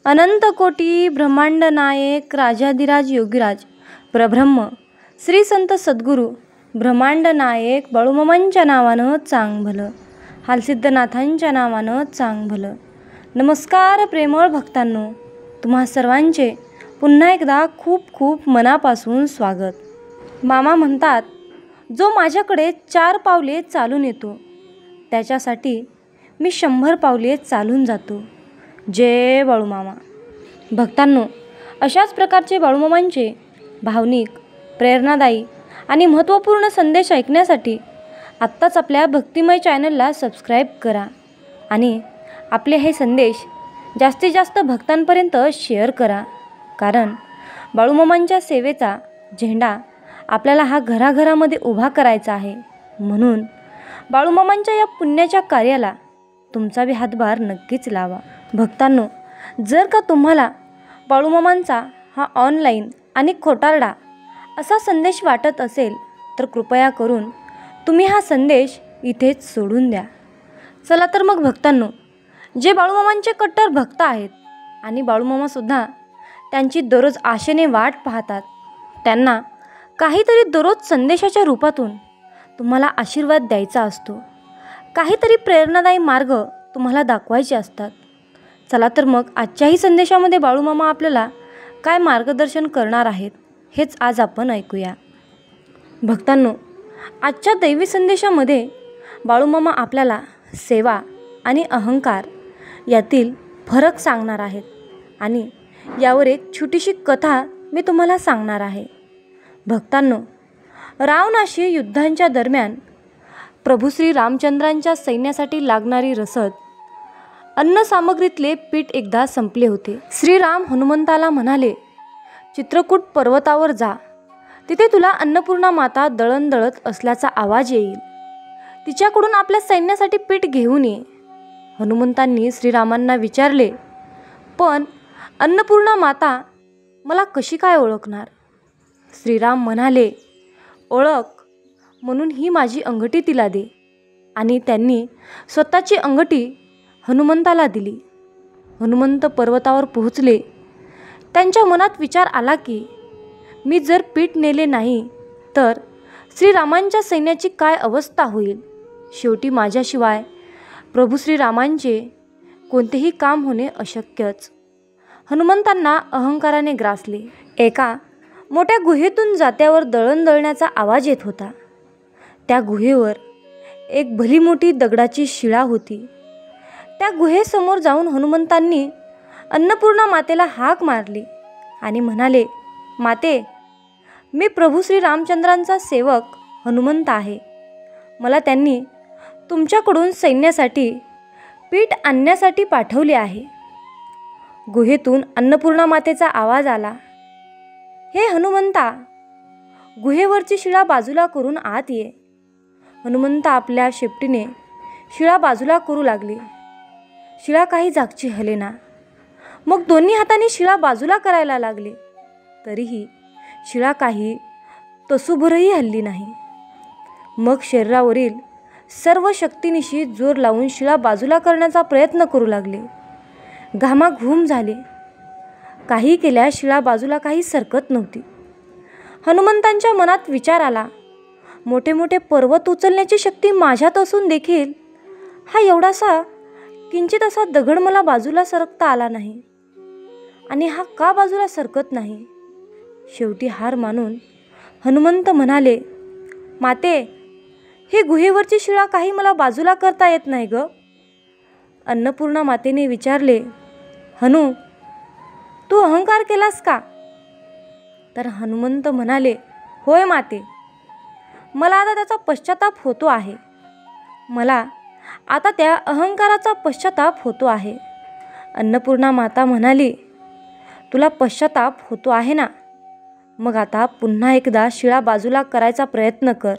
अनंत कोटी ब्रह्मांड नायक राजाधिराज योगीराज प्रब्रह्म श्री संत सद्गुरू ब्रह्मांड नायक बाळूमामांच्या नावानं चांग भलं, हालसिद्धनाथांच्या नावानं चांग भलं. नमस्कार प्रेमळ भक्तांनो, तुम्हा सर्वांचे पुन्हा एकदा खूप खूप मनापासून स्वागत. मामा म्हणतात, जो माझ्याकडे 4 पावले चालून येतो त्याच्यासाठी मी 100 पावले चालून जातो. जय बाळूमामा. भक्तांनो, अशाच प्रकारचे बाळूमामांचे भावनिक, प्रेरणादायी आणि महत्त्वपूर्ण संदेश ऐकण्यासाठी आत्ताच आपल्या भक्तिमय चॅनलला सबस्क्राईब करा आणि आपले हे संदेश जास्तीत जास्त भक्तांपर्यंत शेअर करा. कारण बाळूमामांच्या सेवेचा झेंडा आपल्याला हा घराघरामध्ये उभा करायचा आहे. म्हणून बाळूमामांच्या या पुण्याच्या कार्याला तुमचा बी हातभार नक्कीच लावा. भक्तांनो, जर का तुम्हाला बाळूमामांचा हा ऑनलाईन आणि खोटारडा असा संदेश वाटत असेल तर कृपया करून तुम्ही हा संदेश इथेच सोडून द्या. चला तर मग भक्तांनो, जे बाळूमामांचे कट्टर भक्त आहेत आणि बाळूमामासुद्धा त्यांची दररोज आशेने वाट पाहतात, त्यांना काहीतरी दररोज संदेशाच्या रूपातून तुम्हाला आशीर्वाद द्यायचा असतो, काहीतरी प्रेरणादायी मार्ग तुम्हाला दाखवायचे असतात. चला तर मग आजच्याही संदेशामध्ये बाळूमामा आपल्याला काय मार्गदर्शन करणार आहेत हेच आज आपण ऐकूया. भक्तांनो, आजच्या दैवी संदेशामध्ये बाळूमामा आपल्याला सेवा आणि अहंकार यातील फरक सांगणार आहेत आणि यावर एक छोटीशी कथा मी तुम्हाला सांगणार आहे. भक्तांनो, रावणाशी युद्धांच्या दरम्यान प्रभू श्री रामचंद्रांच्या सैन्यासाठी लागणारी रसद, अन्न सामग्रीतले पीठ एकदा संपले होते. श्रीराम हनुमंताला म्हणाले, चित्रकूट पर्वतावर जा, तिथे तुला अन्नपूर्णा माता दळण दळत असल्याचा आवाज येईल, तिच्याकडून आपल्या सैन्यासाठी पीठ घेऊन ये. हनुमंतांनी श्रीरामांना विचारले, पण अन्नपूर्णा माता मला कशी काय ओळखणार? श्रीराम म्हणाले, ओळख म्हणून ही माझी अंगठी तिला दे. आणि त्यांनी स्वतःची अंगठी हनुमंताला दिली. हनुमंत पर्वतावर पोहोचले. त्यांच्या मनात विचार आला की मी जर पीठ नेले नाही तर श्रीरामांच्या सैन्याची काय अवस्था होईल. शेवटी माझ्याशिवाय प्रभू श्रीरामांचे कोणतेही काम होणे अशक्यच. हनुमंतांना अहंकाराने ग्रासले. एका मोठ्या गुहेतून जात्यावर दळण दळण्याचा आवाज येत होता. त्या गुहेवर एक भली मोठी दगडाची शिळा होती. त्या गुहेसमोर जाऊन हनुमंतांनी अन्नपूर्णा मातेला हाक मारली आणि म्हणाले, माते, मी प्रभू श्री रामचंद्रांचा सेवक हनुमंत आहे. मला त्यांनी तुमच्याकडून सैन्यासाठी पीठ आणण्यासाठी पाठवले आहे. गुहेतून अन्नपूर्णा मातेचा आवाज आला, हे हनुमंता, गुहेवरची शिळा बाजूला करून आत ये. हनुमंत आपल्या शेपटीने शिळा बाजूला करू लागले. शिळा काही जागची हलेना. मग दोन्ही हातांनी शिळा बाजूला करायला लागले, तरीही शिळा काही तसूभरही हलली नाही. मग शरीरावरील सर्व शक्तीनिशी जोर लावून शिळा बाजूला करण्याचा प्रयत्न करू लागले. घामाघूम झाले. काही केल्या शिळा बाजूला काही सरकत नव्हती. हनुमंतांच्या मनात विचार आला, मोठे मोठे पर्वत उचलण्याची शक्ती माझ्यात असून देखील हा एवढासा किंचित असा दगड मला बाजूला सरकता आला नाही आणि हा का बाजूला सरकत नाही. शेवटी हार मानून हनुमंत म्हणाले, माते, ही गुहेवरची शिळा काही मला बाजूला करता येत नाही ग. अन्नपूर्णा मातेने विचारले, हनु, तू अहंकार केलास का? तर हनुमंत म्हणाले, होय माते, मला आता त्याचा पश्चाताप होतो आहे. मला आता त्या अहंकाराचा पश्चाताप होतो आहे. अन्नपूर्णा माता म्हणाली, तुला पश्चाताप होतो आहे ना, मग आता पुन्हा एकदा शिळा बाजूला करायचा प्रयत्न कर.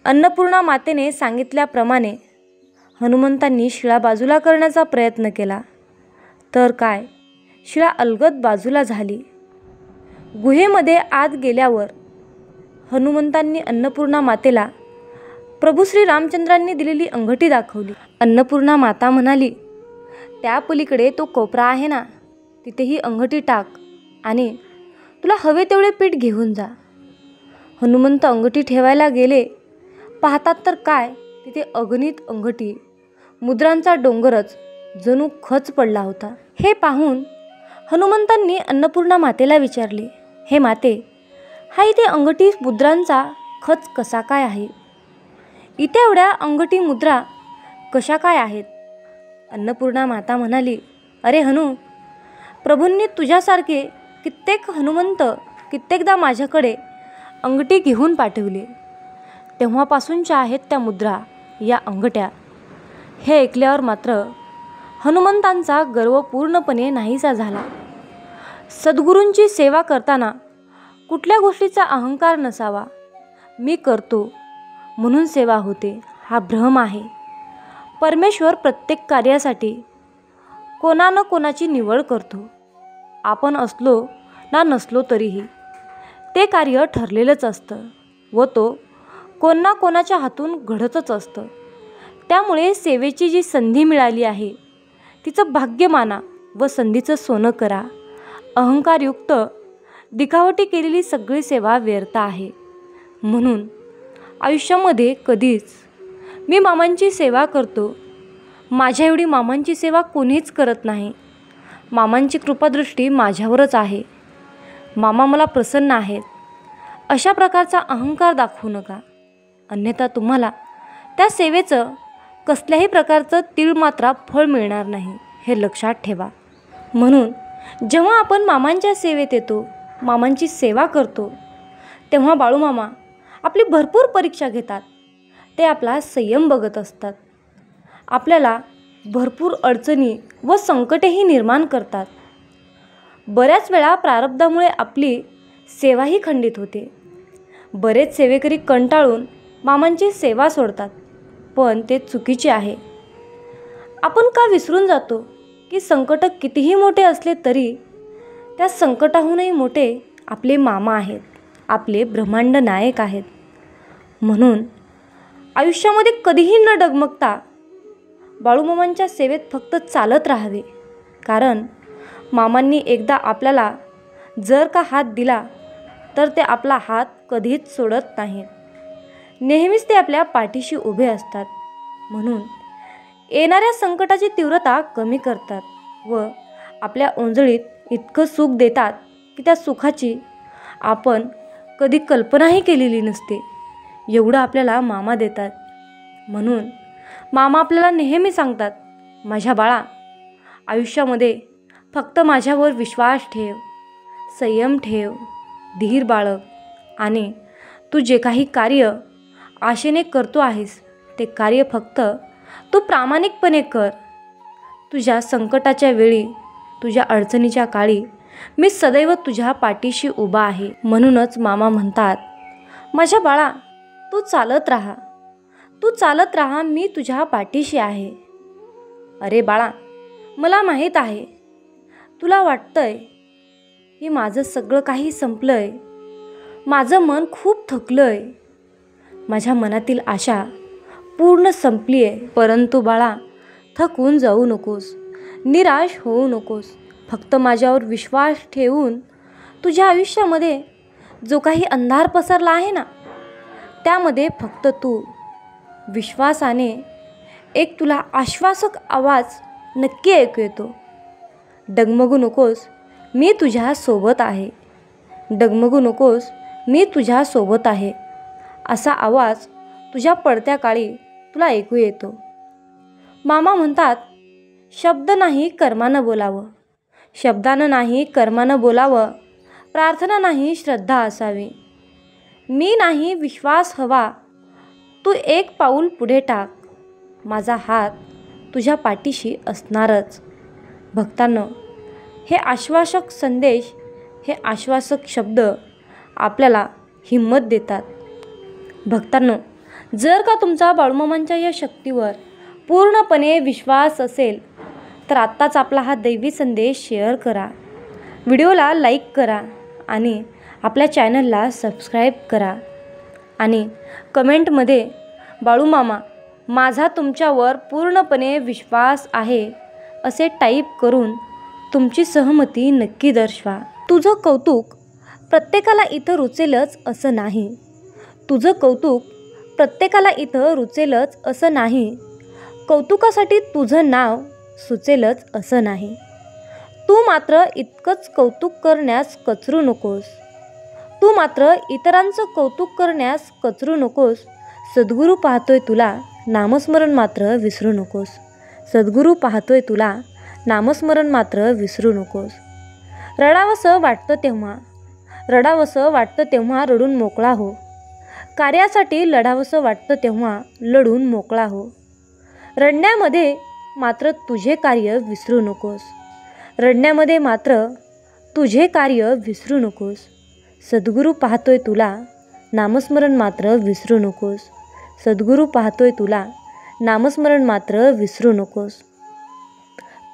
अन्नपूर्णा मातेने सांगितल्याप्रमाणे हनुमंतांनी शिळा बाजूला करण्याचा प्रयत्न केला. तर काय, शिळा अलगद बाजूला झाली. गुहेमध्ये आत गेल्यावर हनुमंतांनी अन्नपूर्णा मातेला प्रभू श्री रामचंद्रांनी दिलेली अंगठी दाखवली. अन्नपूर्णा माता म्हणाली, त्या पलीकडे तो कोपरा आहे ना, तिथे ही अंगठी टाक आणि तुला हवे तेवढे पीठ घेऊन जा. हनुमंत अंगठी ठेवायला गेले. पाहतात तर काय, तिथे अगणित अंगठी, मुद्रांचा डोंगरच जणू खच पडला होता. हे पाहून हनुमंतांनी अन्नपूर्णा मातेला विचारले, हे माते, हा इथे अंगठी मुद्रांचा खच कसा काय आहे? इथे एवढ्या अंगठी मुद्रा कशा काय आहेत? अन्नपूर्णा माता म्हणाली, अरे हनु, प्रभूंनी तुझ्यासारखे कित्येक हनुमंत कित्येकदा माझ्याकडे अंगठी घेऊन पाठवली. तेव्हापासूनच्या आहेत त्या मुद्रा, या अंगठ्या. हे ऐकल्यावर मात्र हनुमंतांचा गर्व पूर्णपणे नाहीसा झाला. सद्गुरूंची सेवा करताना कुठल्या गोष्टीचा अहंकार नसावा. मी करतो म्हणून सेवा होते, हा भ्रम आहे. परमेश्वर प्रत्येक कार्यासाठी कोणा न कोणाची निवड करतो. आपण असलो ना नसलो तरीही ते कार्य ठरलेलंच असतं व तो कोणा कोणाच्या हातून घडतच असतं. त्यामुळे सेवेची जी संधी मिळाली आहे तिचं भाग्य माना व संधीचं सोनं करा. अहंकारयुक्त दिखावटी केलेली सगळी सेवा व्यर्थ आहे. म्हणून आयुष्यामध्ये कधीच मी मामांची सेवा करतो, माझ्या एवढी मामांची सेवा कोणीच करत नाही, मामांची कृपादृष्टी माझ्यावरच आहे, मामा मला प्रसन्न आहेत, अशा प्रकारचा अहंकार दाखवू नका. अन्यथा तुम्हाला त्या सेवेचं कसल्याही प्रकारचं तीळमात्रा फळ मिळणार नाही, हे लक्षात ठेवा. म्हणून जेव्हा आपण मामांच्या सेवेत येतो, मामांची सेवा करतो, तेव्हा बाळूमामा आपली भरपूर परीक्षा घेतात. ते आपला संयम बघत असतात. आपल्याला भरपूर अडचणी व संकटेही निर्माण करतात. बऱ्याच वेळा प्रारब्धामुळे आपली सेवाही खंडित होते. बरेच सेवेकरी कंटाळून मामांची सेवा सोडतात, पण ते चुकीचे आहे. आपण का विसरून जातो की संकट कितीही मोठे असले तरी त्या संकटाहूनही मोठे आपले मामा आहेत, आपले ब्रह्मांड नायक आहेत. म्हणून आयुष्यामध्ये कधीही न डगमगता बाळूमामांच्या सेवेत फक्त चालत राहावे. कारण मामांनी एकदा आपल्याला जर का हात दिला तर ते आपला हात कधीच सोडत नाहीत. नेहमीच ते आपल्या पाठीशी उभे असतात. म्हणून येणाऱ्या संकटाची तीव्रता कमी करतात व आपल्या ओंजळीत इतकं सुख देतात की त्या सुखाची आपण कधी कल्पनाही केलेली नसते, एवढं आपल्याला मामा देतात. म्हणून मामा आपल्याला नेहमी सांगतात, माझ्या बाळा, आयुष्यामध्ये फक्त माझ्यावर विश्वास ठेव, संयम ठेव, धीर बाळग आणि तू जे काही कार्य आशेने करतो आहेस ते कार्य फक्त तू प्रामाणिकपणे कर. तुझ्या संकटाच्या वेळी, तुझ्या अडचणीच्या काळी मी सदैव तुझ्या पाठीशी उभा आहे. म्हणूनच मामा म्हणतात, माझ्या बाळा, तू चालत राहा, तू चालत राहा, मी तुझ्या पाठीशी आहे. अरे बाळा, मला माहीत आहे तुला वाटतंय की माझं सगळं काही संपलंय, माझं मन खूप थकलंय, माझ्या मनातील आशा पूर्ण संपली आहे. परंतु बाळा, थकून जाऊ नकोस, निराश होऊ नकोस. फक्त माझ्यावर विश्वास ठेवून तुझ्या आयुष्यामध्ये जो काही अंधार पसरला आहे ना, त्यामध्ये फक्त तू विश्वासाने एक तुला आश्वासक आवाज नक्की ऐकू येतो. डगमगू नकोस, मी तुझ्या सोबत आहे. डगमगू नकोस, मी तुझ्या सोबत आहे. असा आवाज तुझ्या पडत्या काळी तुला ऐकू येतो. मामा म्हणतात, शब्द नाही कर्मानं बोलावं, शब्दानं नाही कर्मानं बोलावं, प्रार्थना नाही श्रद्धा असावी. मी नाही विश्वास हवा, तू एक पाऊल पुढे टाक, माझा हात तुझ्या पाठीशी असणारच. भक्तांनो, हे आश्वासक संदेश, हे आश्वासक शब्द आपल्याला हिंमत देतात. भक्तांनो, जर का तुमचा बाळूमामांच्या या शक्तीवर पूर्णपणे विश्वास असेल तर आत्ताच आपला हा दैवी संदेश शेअर करा, व्हिडिओला लाईक करा आणि आपल्या चॅनलला सबस्क्राईब करा आणि कमेंटमध्ये बाळूमामा, माझा तुमच्यावर पूर्णपणे विश्वास आहे, असे टाईप करून तुमची सहमती नक्की दर्शवा. तुझं कौतुक प्रत्येकाला इथं रुचेलच असं नाही. तुझं कौतुक प्रत्येकाला इथं रुचेलच असं नाही. कौतुकासाठी तुझं नाव सुचेलच असं नाही. तू मात्र इतकंच कौतुक करण्यास कचरू नकोस. तू मात्र इतरांचं कौतुक करण्यास कचरू नकोस. सद्गुरू पाहतोय तुला, नामस्मरण मात्र विसरू नकोस. सद्गुरू पाहतोय तुला, नामस्मरण मात्र विसरू नकोस. रडावंसं वाटतं तेव्हा रडून मोकळा हो. कार्यासाठी लढावंसं वाटतं तेव्हा लढून मोकळा हो. रडण्यामध्ये मात्र तुझे कार्य विसरू नकोस. रडण्यामध्ये मात्र तुझे कार्य विसरू नकोस. सद्गुरू पाहतोय तुला, नामस्मरण मात्र विसरू नकोस. सद्गुरू पाहतोय तुला, नामस्मरण मात्र विसरू नकोस.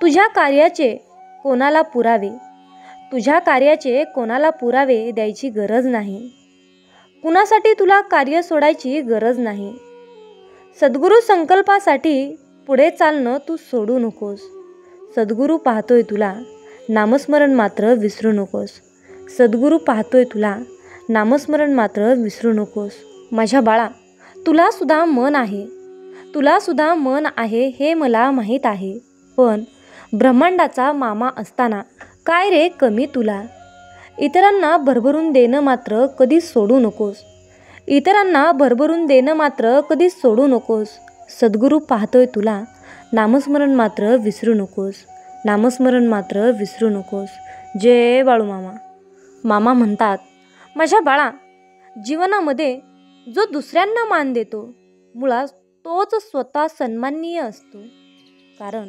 तुझ्या कार्याचे कोणाला पुरावे द्यायची गरज नाही. कुणासाठी तुला कार्य सोडायची गरज नाही. सद्गुरू संकल्पासाठी पुढे चालणं तू सोडू नकोस. सद्गुरू पाहतोय तुला, नामस्मरण मात्र विसरू नकोस. सद्गुरू पाहतोय तुला, नामस्मरण मात्र विसरू नकोस. माझ्या बाळा, तुला सुद्धा मन आहे हे मला माहीत आहे. पण ब्रह्मांडाचा मामा असताना काय रे कमी तुला. इतरांना भरभरून देणं मात्र कधीच सोडू नकोस. इतरांना भरभरून देणं मात्र कधीच सोडू नकोस. सद्गुरू पाहतोय तुला, नामस्मरण मात्र विसरू नकोस. नामस्मरण मात्र विसरू नकोस. जय बाळूमामा. मामा म्हणतात, माझ्या बाळा, जीवनामध्ये जो दुसऱ्यांना मान देतो मुळात तोच स्वतः सन्माननीय असतो. कारण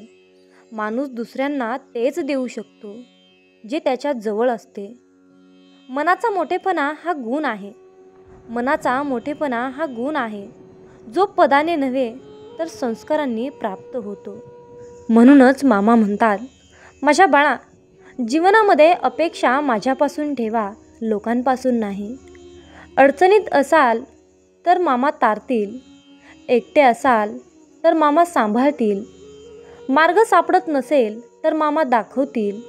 माणूस दुसऱ्यांना तेच देऊ शकतो जे त्याच्या जवळ असते. मनाचा मोठेपणा हा गुण आहे जो पदाने नव्हे तर संस्कारांनी प्राप्त होतो. म्हणूनच मामा म्हणतात, माझ्या बाळा, जीवनामध्ये अपेक्षा माझ्यापासून ठेवा, लोकांपासून नाही. अडचणीत असाल तर मामा तारतील. एकटे असाल तर मामा सांभाळतील. मार्ग सापडत नसेल तर मामा दाखवतील.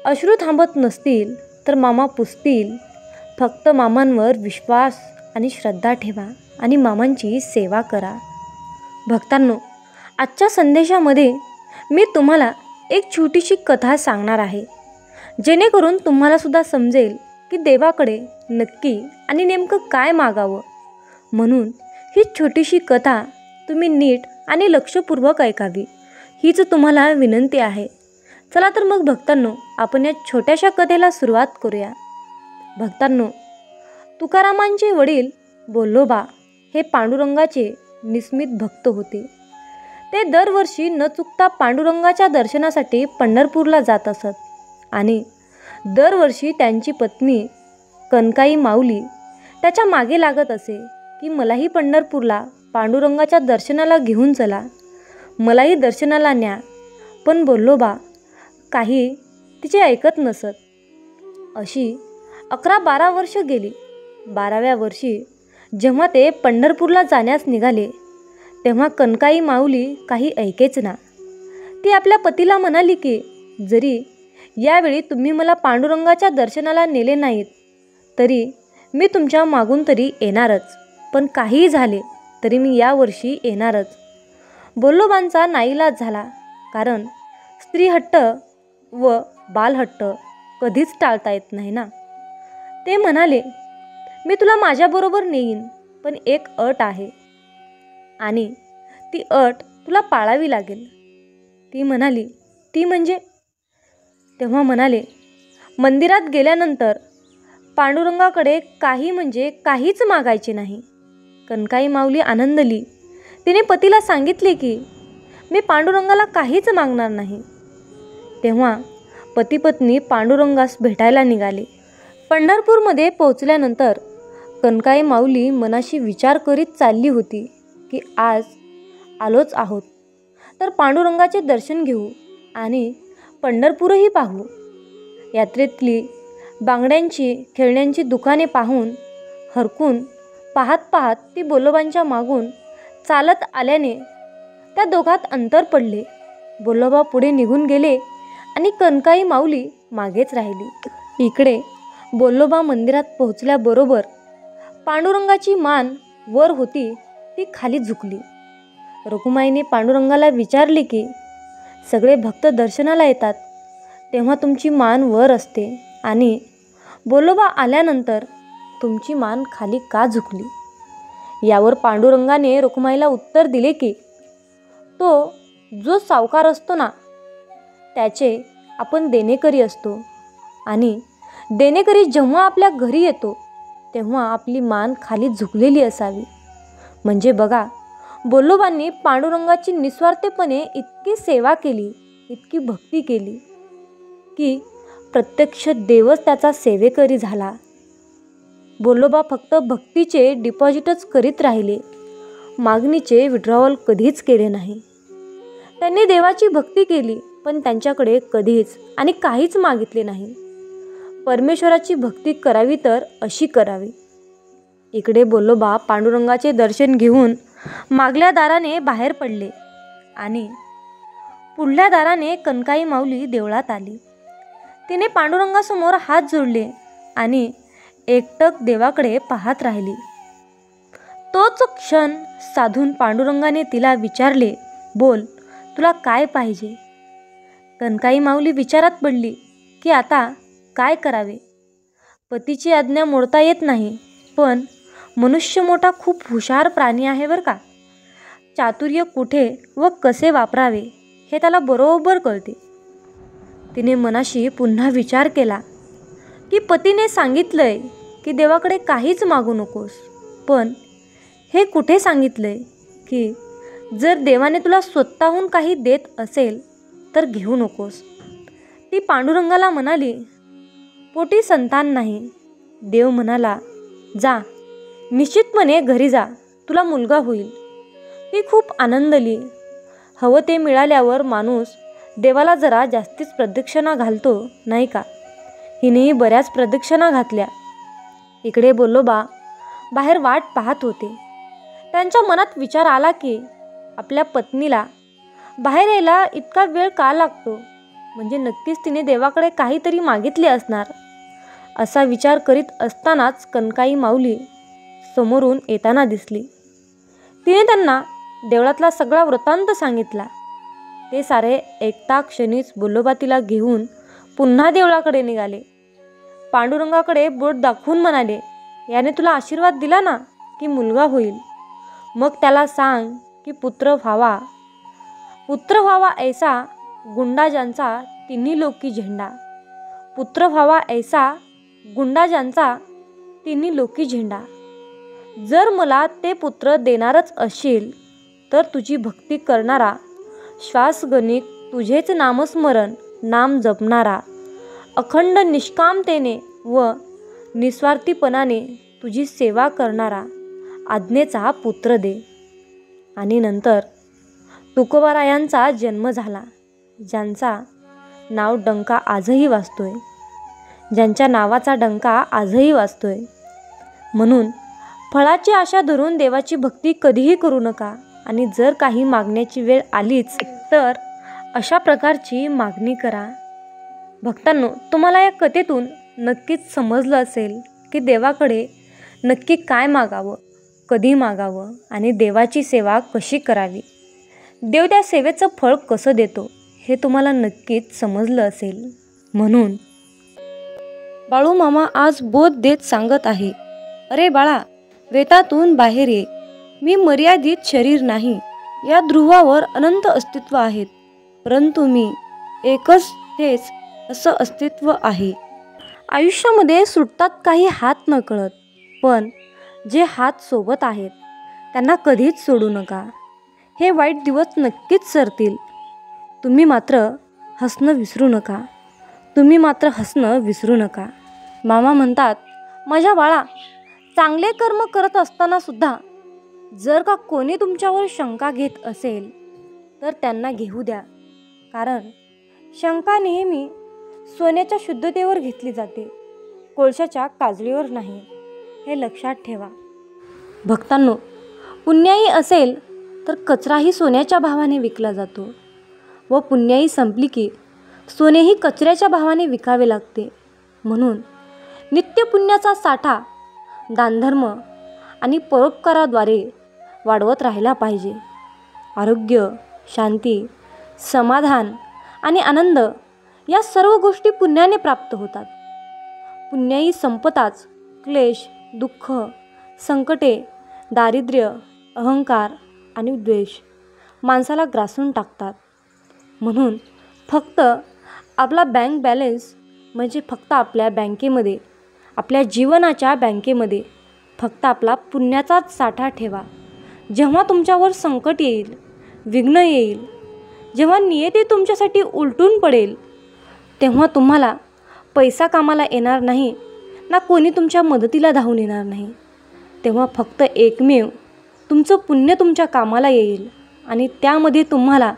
अश्रू थांबत नसतील तर मामा पुसतील. फक्त मामांवर विश्वास आणि श्रद्धा ठेवा आणि मामांची सेवा करा. भक्तांनो, आजच्या संदेशामध्ये मी तुम्हाला एक छोटीशी कथा सांगणार आहे, जेणेकरून तुम्हाला सुद्धा समजेल की देवाकडे नक्की आणि नेमकं काय मागावं. म्हणून ही छोटीशी कथा तुम्ही नीट आणि लक्षपूर्वक ऐकावी हीच तुम्हाला विनंती आहे. चला तर मग भक्तांनो, आपण या छोट्याशा कथेला सुरुवात करूया. भक्तांनो, तुकारामांचे वडील बोल्लोबा हे पांडुरंगाचे निस्मित भक्त होते. ते दरवर्षी न चुकता पांडुरंगाच्या दर्शनासाठी पंढरपूरला जात असत आणि दरवर्षी त्यांची पत्नी कनकाई माऊली त्याच्या मागे लागत असे की मलाही पंढरपूरला पांडुरंगाच्या दर्शनाला घेऊन चला, मलाही दर्शनाला न्या. पण बोल्लोबा काही तिचे ऐकत नसत. अशी 11-12 वर्ष गेली. 12व्या वर्षी जेव्हा ते पंढरपूरला जाण्यास निघाले तेव्हा कनकाई माऊली काही ऐकेच ना. ती आपल्या पतीला म्हणाली की जरी यावेळी तुम्ही मला पांडुरंगाच्या दर्शनाला नेले नाहीत तरी मी तुमच्या मागून तरी येणारच. पण काहीही झाले तरी मी यावर्षी येणारच. बोल्लोबांचा नाईलाज झाला, कारण स्त्रीहट्ट व बालहट्ट कधीच टाळता येत नाही ना. ते म्हणाले, मी तुला माझ्याबरोबर नेईन, पण एक अट आहे आणि ती अट तुला पाळावी लागेल. ती म्हणाली, ती म्हणजे? तेव्हा म्हणाले, मंदिरात गेल्यानंतर पांडुरंगाकडे काही म्हणजे काहीच मागायचे नाही. कनकाई माऊली आनंदली. तिने पतीला सांगितले की मी पांडुरंगाला काहीच मागणार नाही. तेव्हा पती पत्नी पांडुरंगास भेटायला निघाले. पंढरपूरमध्ये पोहोचल्यानंतर कनकाई माऊली मनाशी विचार करीत चालली होती की आज आलोच आहोत तर पांडुरंगाचे दर्शन घेऊ आणि पंढरपूरही पाहू. यात्रेतली बांगड्यांची खेळण्यांची दुकाने पाहून हरकून पाहत ती बोल्लोबांच्या मागून चालत आल्याने त्या दोघात अंतर पडले. बोल्लोबा पुढे निघून गेले आणि कनकाई माऊली मागेच राहिली. इकडे बोल्लोबा मंदिरात पोहोचल्याबरोबर पांडुरंगाची मान वर होती ती खाली झुकली. रखुमाईने पांडुरंगाला विचारले की सगळे भक्त दर्शनाला येतात तेव्हा तुमची मान वर असते आणि बोल्लोबा आल्यानंतर तुमची मान खाली का झुकली? यावर पांडुरंगाने रखुमाईला उत्तर दिले की तो जो सावकार असतो ना त्याचे आपण देणेकरी असतो आणि देणेकरी जेव्हा आपल्या घरी येतो तेव्हा आपली मान खाली झुकलेली असावी. म्हणजे बघा, बोल्लोबांनी पांडुरंगाची निस्वार्थपणे इतकी सेवा केली, इतकी भक्ती केली की प्रत्यक्ष देवच त्याचा सेवेकरी झाला. बोल्लोबा फक्त भक्तीचे डिपॉझिटच करीत राहिले, मागणीचे विड्रॉवल कधीच केले नाही. त्यांनी देवाची भक्ती केली पण त्यांच्याकडे कधीच आणि काहीच मागितले नाही. परमेश्वराची भक्ती करावी तर अशी करावी. इकडे बोल्लोबा पांडुरंगाचे दर्शन घेऊन मागल्या दाराने बाहेर पडले आणि पुढल्या दाराने कनकाई माऊली देवळात आली. तिने पांडुरंगासमोर हात जोडले आणि एकटक देवाकडे पाहत राहिली. तोच क्षण साधून पांडुरंगाने तिला विचारले, बोल, तुला काय पाहिजे? कनकाई माऊली विचारात पडली की आता काय करावे. पतीची आज्ञा मोडता येत नाही, पण मनुष्य मोठा खूप हुशार प्राणी आहे बरं का. चातुर्य कुठे व कसे वापरावे हे त्याला बरोबर कळते. तिने मनाशी पुन्हा विचार केला की पतीने सांगितलंय की देवाकडे काहीच मागू नकोस, पण हे कुठे सांगितलंय की जर देवाने तुला स्वतःहून काही देत असेल तर घेऊ नकोस. ती पांडुरंगाला म्हणाली, पोटी संतान नाही. देव म्हणाला, जा, निश्चितपणे घरी जा, तुला मुलगा होईल. ती खूप आनंदली. हवं ते मिळाल्यावर माणूस देवाला जरा जास्तीच प्रदक्षिणा घालतो नाही का. हिनेही बऱ्याच प्रदक्षिणा घातल्या. इकडे बोल्लोबा बाहेर वाट पाहत होते. त्यांच्या मनात विचार आला की आपल्या पत्नीला बाहेर यायला इतका वेळ का लागतो, म्हणजे नक्कीच तिने देवाकडे काहीतरी मागितले असणार. असा विचार करीत असतानाच कनकाई माऊली समोरून येताना दिसली. तिने त्यांना देवळातला सगळा वृत्तांत सांगितला. ते सारे ऐकता क्षणीच बोल्लोबा तिला घेऊन पुन्हा देवळाकडे निघाले. पांडुरंगाकडे बोट दाखवून म्हणाले, याने तुला आशीर्वाद दिला ना की मुलगा होईल, मग त्याला सांग की पुत्र व्हावा ऐसा गुंडा ज्यांचा तिन्ही लोकी झेंडा. पुत्र व्हावा ऐसा गुंडा ज्यांचा तिन्ही लोकी झेंडा. जर मला ते पुत्र देणारच असशील तर तुझी भक्ती करणारा, श्वासगणिक तुझेच नामस्मरण नाम जपणारा, अखंड निष्कामतेने व निस्वार्थीपणाने तुझी सेवा करणारा आज्ञेचा पुत्र दे. आणि नंतर तुकोबारायांचा जन्म झाला, ज्यांचा नाव डंका आजही वाजतोय, ज्यांच्या नावाचा डंका आजही वाजतोय. म्हणून फळाची आशा धरून देवाची भक्ती कधीही करू नका आणि जर काही मागण्याची वेळ आलीच तर अशा प्रकारची मागणी करा. भक्तांनो, तुम्हाला या कथेतून नक्कीच समजलं असेल की देवाकडे नक्की काय मागावं, कधी मागावं आणि देवाची सेवा कशी करावी. देव त्या सेवेचं फळ कसं देतो हे तुम्हाला नक्कीच समजलं असेल. म्हणून बाळूमामा आज बोध देत सांगत आहे, अरे बाळा, वेतातून बाहेर ये. मी मर्यादित शरीर नाही. या ध्रुवावर अनंत अस्तित्व आहेत, परंतु मी एकच तेच असं अस्तित्व आहे. आयुष्यामध्ये सुटतात काही हात नकळत, पण जे हात सोबत आहेत त्यांना कधीच सोडू नका. हे वाईट दिवस नक्कीच सरतील. तुम्ही मात्र हसणं विसरू नका. मामा म्हणतात, माझ्या बाळा, चांगले कर्म करत असताना सुद्धा जर का कोणी तुमच्यावर शंका घेत असेल तर त्यांना घेऊ द्या. कारण शंका नेहमी सोन्याच्या शुद्धतेवर घेतली जाते, कोळशाच्या काजळीवर नाही. हे लक्षात ठेवा. भक्तांनो, पुण्याई असेल तर कचराही सोन्याच्या भावाने विकला जातो व पुण्याई संपली की सोनेही कचऱ्याच्या भावाने विकावे लागते. म्हणून नित्य पुण्याचा साठा दानधर्म आणि परोपकाराद्वारे वाढवत राहिला पाहिजे. आरोग्य, शांती, समाधान आणि आनंद या सर्व गोष्टी पुण्याने प्राप्त होतात. पुण्याई संपताच क्लेश, दुःख, संकटे, दारिद्र्य, अहंकार आणि द्वेष माणसाला ग्रासून टाकतात. म्हणून फक्त आपला बँक बॅलन्स म्हणजे फक्त आपल्या बँकेमध्ये, आपल्या जीवनाच्या बँकेमध्ये फक्त आपला पुण्याचाच साठा ठेवा. जेव्हा तुमच्यावर संकट येईल, विघ्न येईल, जेव्हा नियती तुमच्यासाठी उलटून पडेल, तेव्हा तुम्हाला पैसा कामाला येणार नाही, ना कोणी तुमच्या मदतीला धावून येणार नाही. तेव्हा फक्त एकमेव तुमचं पुण्य तुमच्या कामाला येईल आणि त्यामध्ये तुम्हाला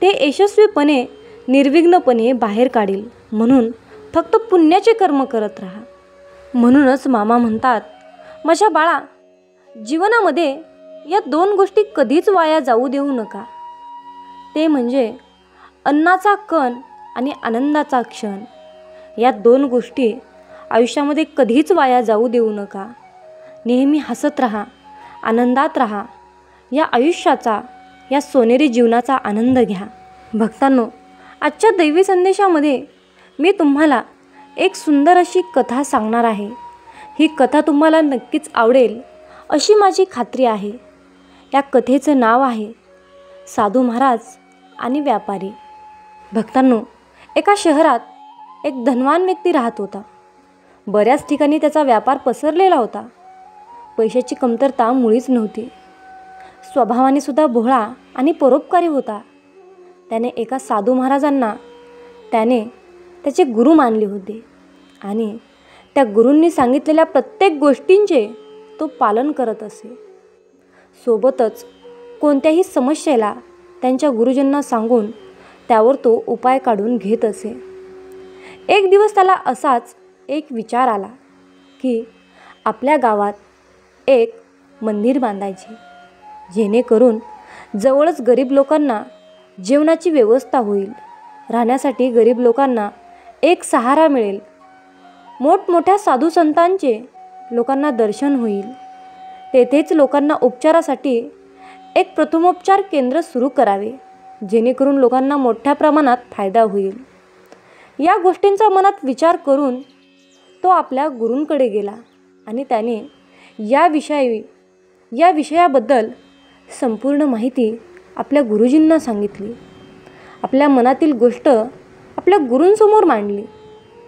ते यशस्वीपणे, निर्विघ्नपणे बाहेर काढेल. म्हणून फक्त पुण्याचे कर्म करत राहा. म्हणूनच मामा म्हणतात, माझ्या बाळा, जीवनामध्ये या 2 गोष्टी कधीच वाया जाऊ देऊ नका. ते म्हणजे अन्नाचा कण आणि आनंदाचा क्षण. या 2 गोष्टी आयुष्यामध्ये कधीच वाया जाऊ देऊ नका. नेहमी हसत राहा, आनंदात राहा. या आयुष्याचा, या सोनेरी जीवनाचा आनंद घ्या. भक्तांनो, आजच्या दैवी संदेशामध्ये मी तुम्हाला एक सुंदर अशी कथा सांगणार आहे. ही कथा तुम्हाला नक्कीच आवडेल अशी माझी खात्री आहे. या कथेचं नाव आहे साधू महाराज आणि व्यापारी. भक्तांनो, एका शहरात एक धनवान व्यक्ती राहत होता. बऱ्याच ठिकाणी त्याचा व्यापार पसरलेला होता. पैशाची कमतरता मुळीच नव्हती. स्वभावाने सुद्धा भोळा आणि परोपकारी होता. त्याने एका साधू महाराजांना त्याचे गुरु मानले होते आणि त्या गुरूंनी सांगितलेल्या प्रत्येक गोष्टींचे तो पालन करत असे. सोबतच कोणत्याही समस्येला त्यांच्या गुरुजींना सांगून त्यावर तो उपाय काढून घेत असे. एक दिवस त्याला असाच एक विचार आला की आपल्या गावात एक मंदिर बांधायचे, जेणेकरून जवळच गरीब लोकांना जेवणाची व्यवस्था होईल, राहण्यासाठी गरीब लोकांना एक सहारा मिळेल, मोठमोठ्या साधू संतांचे लोकांना दर्शन होईल, तेथेच लोकांना उपचारासाठी एक प्रथमोपचार केंद्र सुरू करावे, जेणेकरून लोकांना मोठ्या प्रमाणात फायदा होईल. या गोष्टींचा मनात विचार करून तो आपल्या गुरूंकडे गेला आणि त्याने या विषयाबद्दल संपूर्ण माहिती आपल्या गुरुजींना सांगितली. आपल्या मनातील गोष्ट आपल्या गुरूंसमोर मांडली.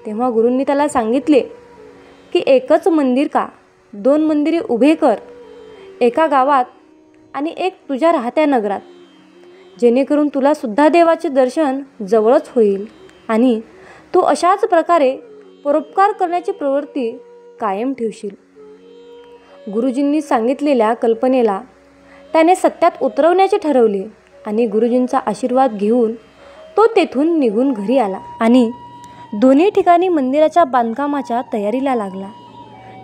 तेव्हा गुरूंनी त्याला सांगितले की एकच मंदिर का 2 मंदिरे उभे कर, एका गावात आणि एक तुझ्या राहत्या नगरात, जेणेकरून तुला सुद्धा देवाचे दर्शन जवळच होईल आणि तू अशाच प्रकारे परोपकार करण्याची प्रवृत्ती कायम ठेवशील. गुरुजींनी सांगितलेल्या कल्पनेला त्याने सत्यात उतरवण्याचे ठरवले आणि गुरुजींचा आशीर्वाद घेऊन तो तेथून निघून घरी आला आणि दोन्ही ठिकाणी मंदिराच्या बांधकामाच्या तयारीला लागला.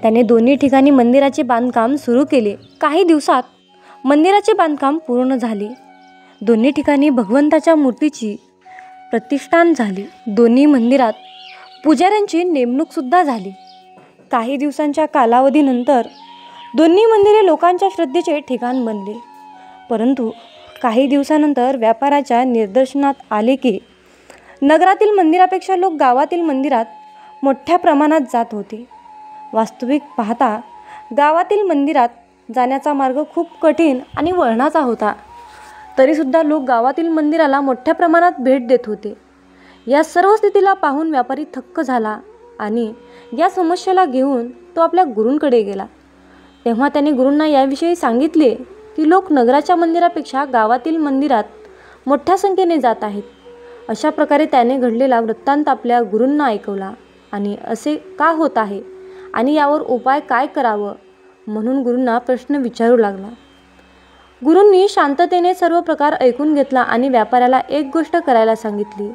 त्याने दोन्ही ठिकाणी मंदिराचे बांधकाम सुरू केले. काही दिवसात मंदिराचे बांधकाम पूर्ण झाले. दोन्ही ठिकाणी भगवंताच्या मूर्तीची प्रतिष्ठान झाली. दोन्ही मंदिरात पुजाऱ्यांची नेमणूकसुद्धा झाली. काही दिवसांच्या कालावधीनंतर दोन्ही मंदिरे लोकांच्या श्रद्धेचे ठिकाण बनले. परंतु काही दिवसानंतर व्यापाराच्या निदर्शनात आले की नगरातील मंदिरापेक्षा लोक गावातील मंदिरात मोठ्या प्रमाणात जात होते. वास्तविक पाहता गावातील मंदिरात जाण्याचा मार्ग खूप कठीण आणि वळणाचा होता. तरीसुद्धा लोक गावातील मंदिराला मोठ्या प्रमाणात भेट देत होते. या सर्व स्थितीला पाहून व्यापारी थक्क झाला आणि या समस्येला घेऊन तो आपल्या गुरूंकडे गेला. तेव्हा त्याने गुरूंना याविषयी सांगितले की लोक नगराच्या मंदिरापेक्षा गावातील मंदिरात मोठ्या संख्येने जात आहेत. अशा प्रकारे त्याने घडलेला वृत्तांत आपल्या गुरूंना ऐकवला आणि असे का होत आहे आणि यावर उपाय काय करावं म्हणून गुरूंना प्रश्न विचारू लागला. गुरूंनी शांततेने सर्व प्रकार ऐकून घेतला आणि व्यापाऱ्याला एक गोष्ट करायला सांगितली.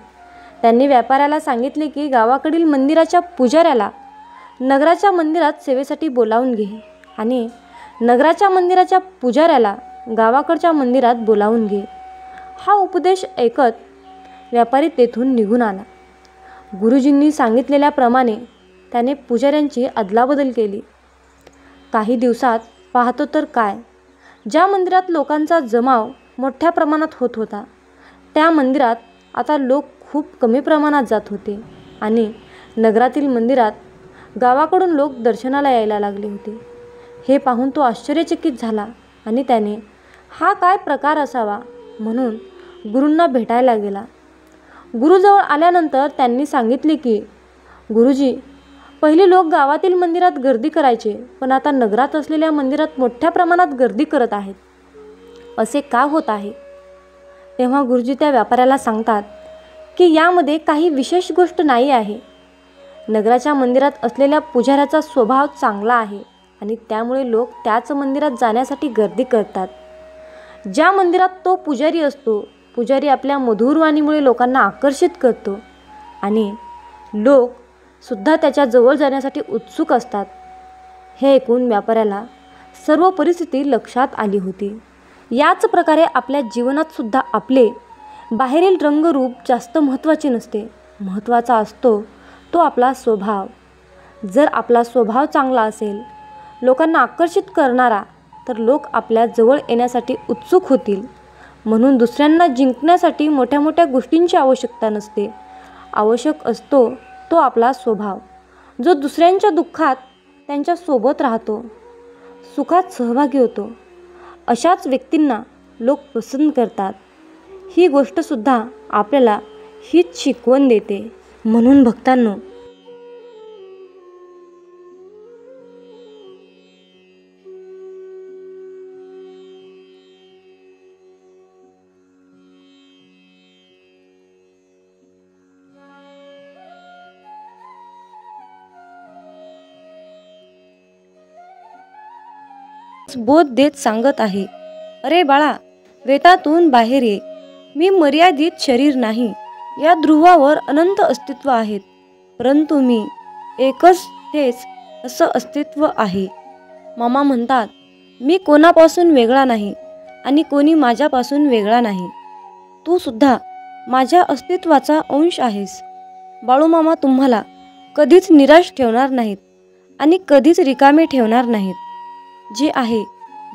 त्यांनी व्यापाऱ्याला सांगितले की गावाकडील मंदिराच्या पुजाऱ्याला नगराच्या मंदिरात सेवेसाठी बोलावून घे आणि नगराच्या मंदिराच्या पुजाऱ्याला गावाकडच्या मंदिरात बोलावून घे. हा उपदेश ऐकत व्यापारी तेथून निघून आला. गुरुजींनी सांगितलेल्याप्रमाणे त्याने पुजाऱ्यांची अदलाबदल केली. काही दिवसात पाहतो तर काय, ज्या मंदिरात लोकांचा जमाव मोठ्या प्रमाणात होत होता त्या मंदिरात आता लोक खूप कमी प्रमाणात जात होते आणि नगरातील मंदिरात गावाकडून लोक दर्शनाला यायला लागले होते. हे पाहून तो आश्चर्यचकित झाला आणि त्याने हा काय प्रकार असावा म्हणून गुरूंना भेटायला गेला. गुरुजवळ आल्यानंतर त्यांनी सांगितले की गुरुजी, पहिले लोक गावातील मंदिरात गर्दी करायचे, पण आता नगरात असलेल्या मंदिरात मोठ्या प्रमाणात गर्दी करत आहेत. असे का होत आहे? तेव्हा गुरुजी त्या व्यापाऱ्याला सांगतात की यामध्ये काही विशेष गोष्ट नाही आहे. नगराच्या मंदिरात असलेल्या पुजाऱ्याचा स्वभाव चांगला आहे आणि त्यामुळे लोक त्याच मंदिरात जाण्यासाठी गर्दी करतात. ज्या मंदिरात तो पुजारी असतो, पुजारी आपल्या मधुर वाणीमुळे लोकांना आकर्षित करतो आणि लोक सुद्धा त्याच्या जवळ जाण्यासाठी उत्सुक असतात. हे ऐकून व्यापाऱ्याला सर्व परिस्थिती लक्षात आली होती. याच प्रकारे आपल्या जीवनात सुद्धा आपले बाहेरील रंगरूप जास्त महत्त्वाचे नसते. महत्त्वाचा असतो तो आपला स्वभाव. जर आपला स्वभाव चांगला असेल, लोकांना आकर्षित करणारा, तर लोक आपल्या जवळ येण्यासाठी उत्सुक होतील. म्हणून दुसऱ्यांना जिंकण्यासाठी मोठ्या मोठ्या गोष्टींची आवश्यकता नसते. आवश्यक असतो तो आपला स्वभाव, जो दुसऱ्यांच्या दुःखात त्यांच्या सोबत राहतो, सुखात सहभागी होतो. अशाच व्यक्तींना लोक पसंत करतात. ही गोष्टसुद्धा आपल्याला हीच शिकवण देते. म्हणून भक्तांनो, बोध देत सांगत आहे, अरे बाळा, वेतातून बाहेर ये. मी मर्यादित शरीर नाही. या ध्रुवावर अनंत अस्तित्व आहेत, परंतु मी एकच हेच असं अस्तित्व आहे. मामा म्हणतात, मी कोणापासून वेगळा नाही आणि कोणी माझ्यापासून वेगळा नाही. तू सुद्धा माझ्या अस्तित्वाचा अंश आहेस. बाळूमामा तुम्हाला कधीच निराश ठेवणार नाहीत आणि कधीच रिकामे ठेवणार नाहीत. जे आहे,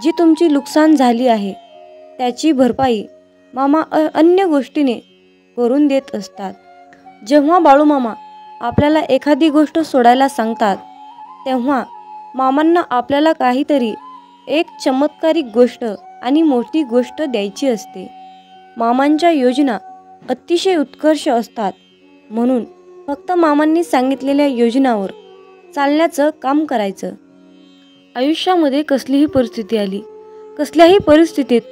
जी तुमची नुकसान झाली आहे त्याची भरपाई मामा अन्य गोष्टीने करून देत असतात. जेव्हा बाळूमामा आपल्याला एखादी गोष्ट सोडायला सांगतात, तेव्हा मामांना आपल्याला काहीतरी एक चमत्कारिक गोष्ट आणि मोठी गोष्ट द्यायची असते. मामांच्या योजना अतिशय उत्कर्ष असतात. म्हणून फक्त मामांनी सांगितलेल्या योजनावर चालण्याचं काम करायचं. आयुष्यामध्ये कसलीही परिस्थिती आली, कसल्याही परिस्थितीत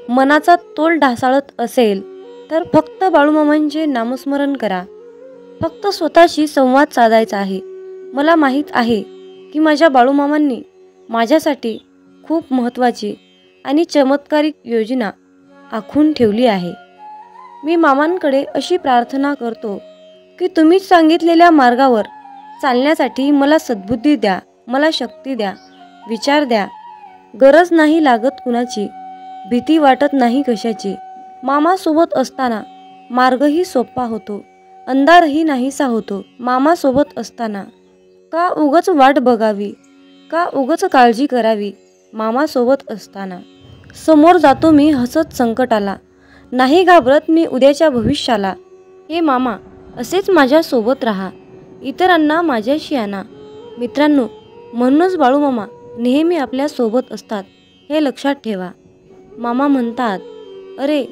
मनाचा तोल ढासाळत असेल तर फक्त बाळूमामांचे नामस्मरण करा. फक्त स्वतःशी संवाद साधायचा आहे. मला माहीत आहे की माझ्या बाळूमामांनी माझ्यासाठी खूप महत्त्वाची आणि चमत्कारिक योजना आखून ठेवली आहे. मी मामांकडे अशी प्रार्थना करतो की तुम्ही सांगितलेल्या मार्गावर चालण्यासाठी मला सद्बुद्धी द्या, मला शक्ती द्या, विचार द्या. गरज नाही लागत कुणाची, भीती वाटत नाही कशाची. मामासोबत असताना मार्गही सोपा होतो, अंधारही नाहीसा होतो. मामासोबत असताना का उगाच वाट बघावी, का उगाच काळजी करावी. मामासोबत असताना समोर जातो मी हसत संकटाला, नाही घाबरत मी उद्याच्या भविष्याला. हे मामा, असेच माझ्यासोबत राहा, इतरांना माझ्याशी आणा. मित्रांनो, म्हणूनच बाळूमामा नेहमी आपल्या सोबत असतात, हे लक्षात ठेवा. मामा म्हणतात, अरे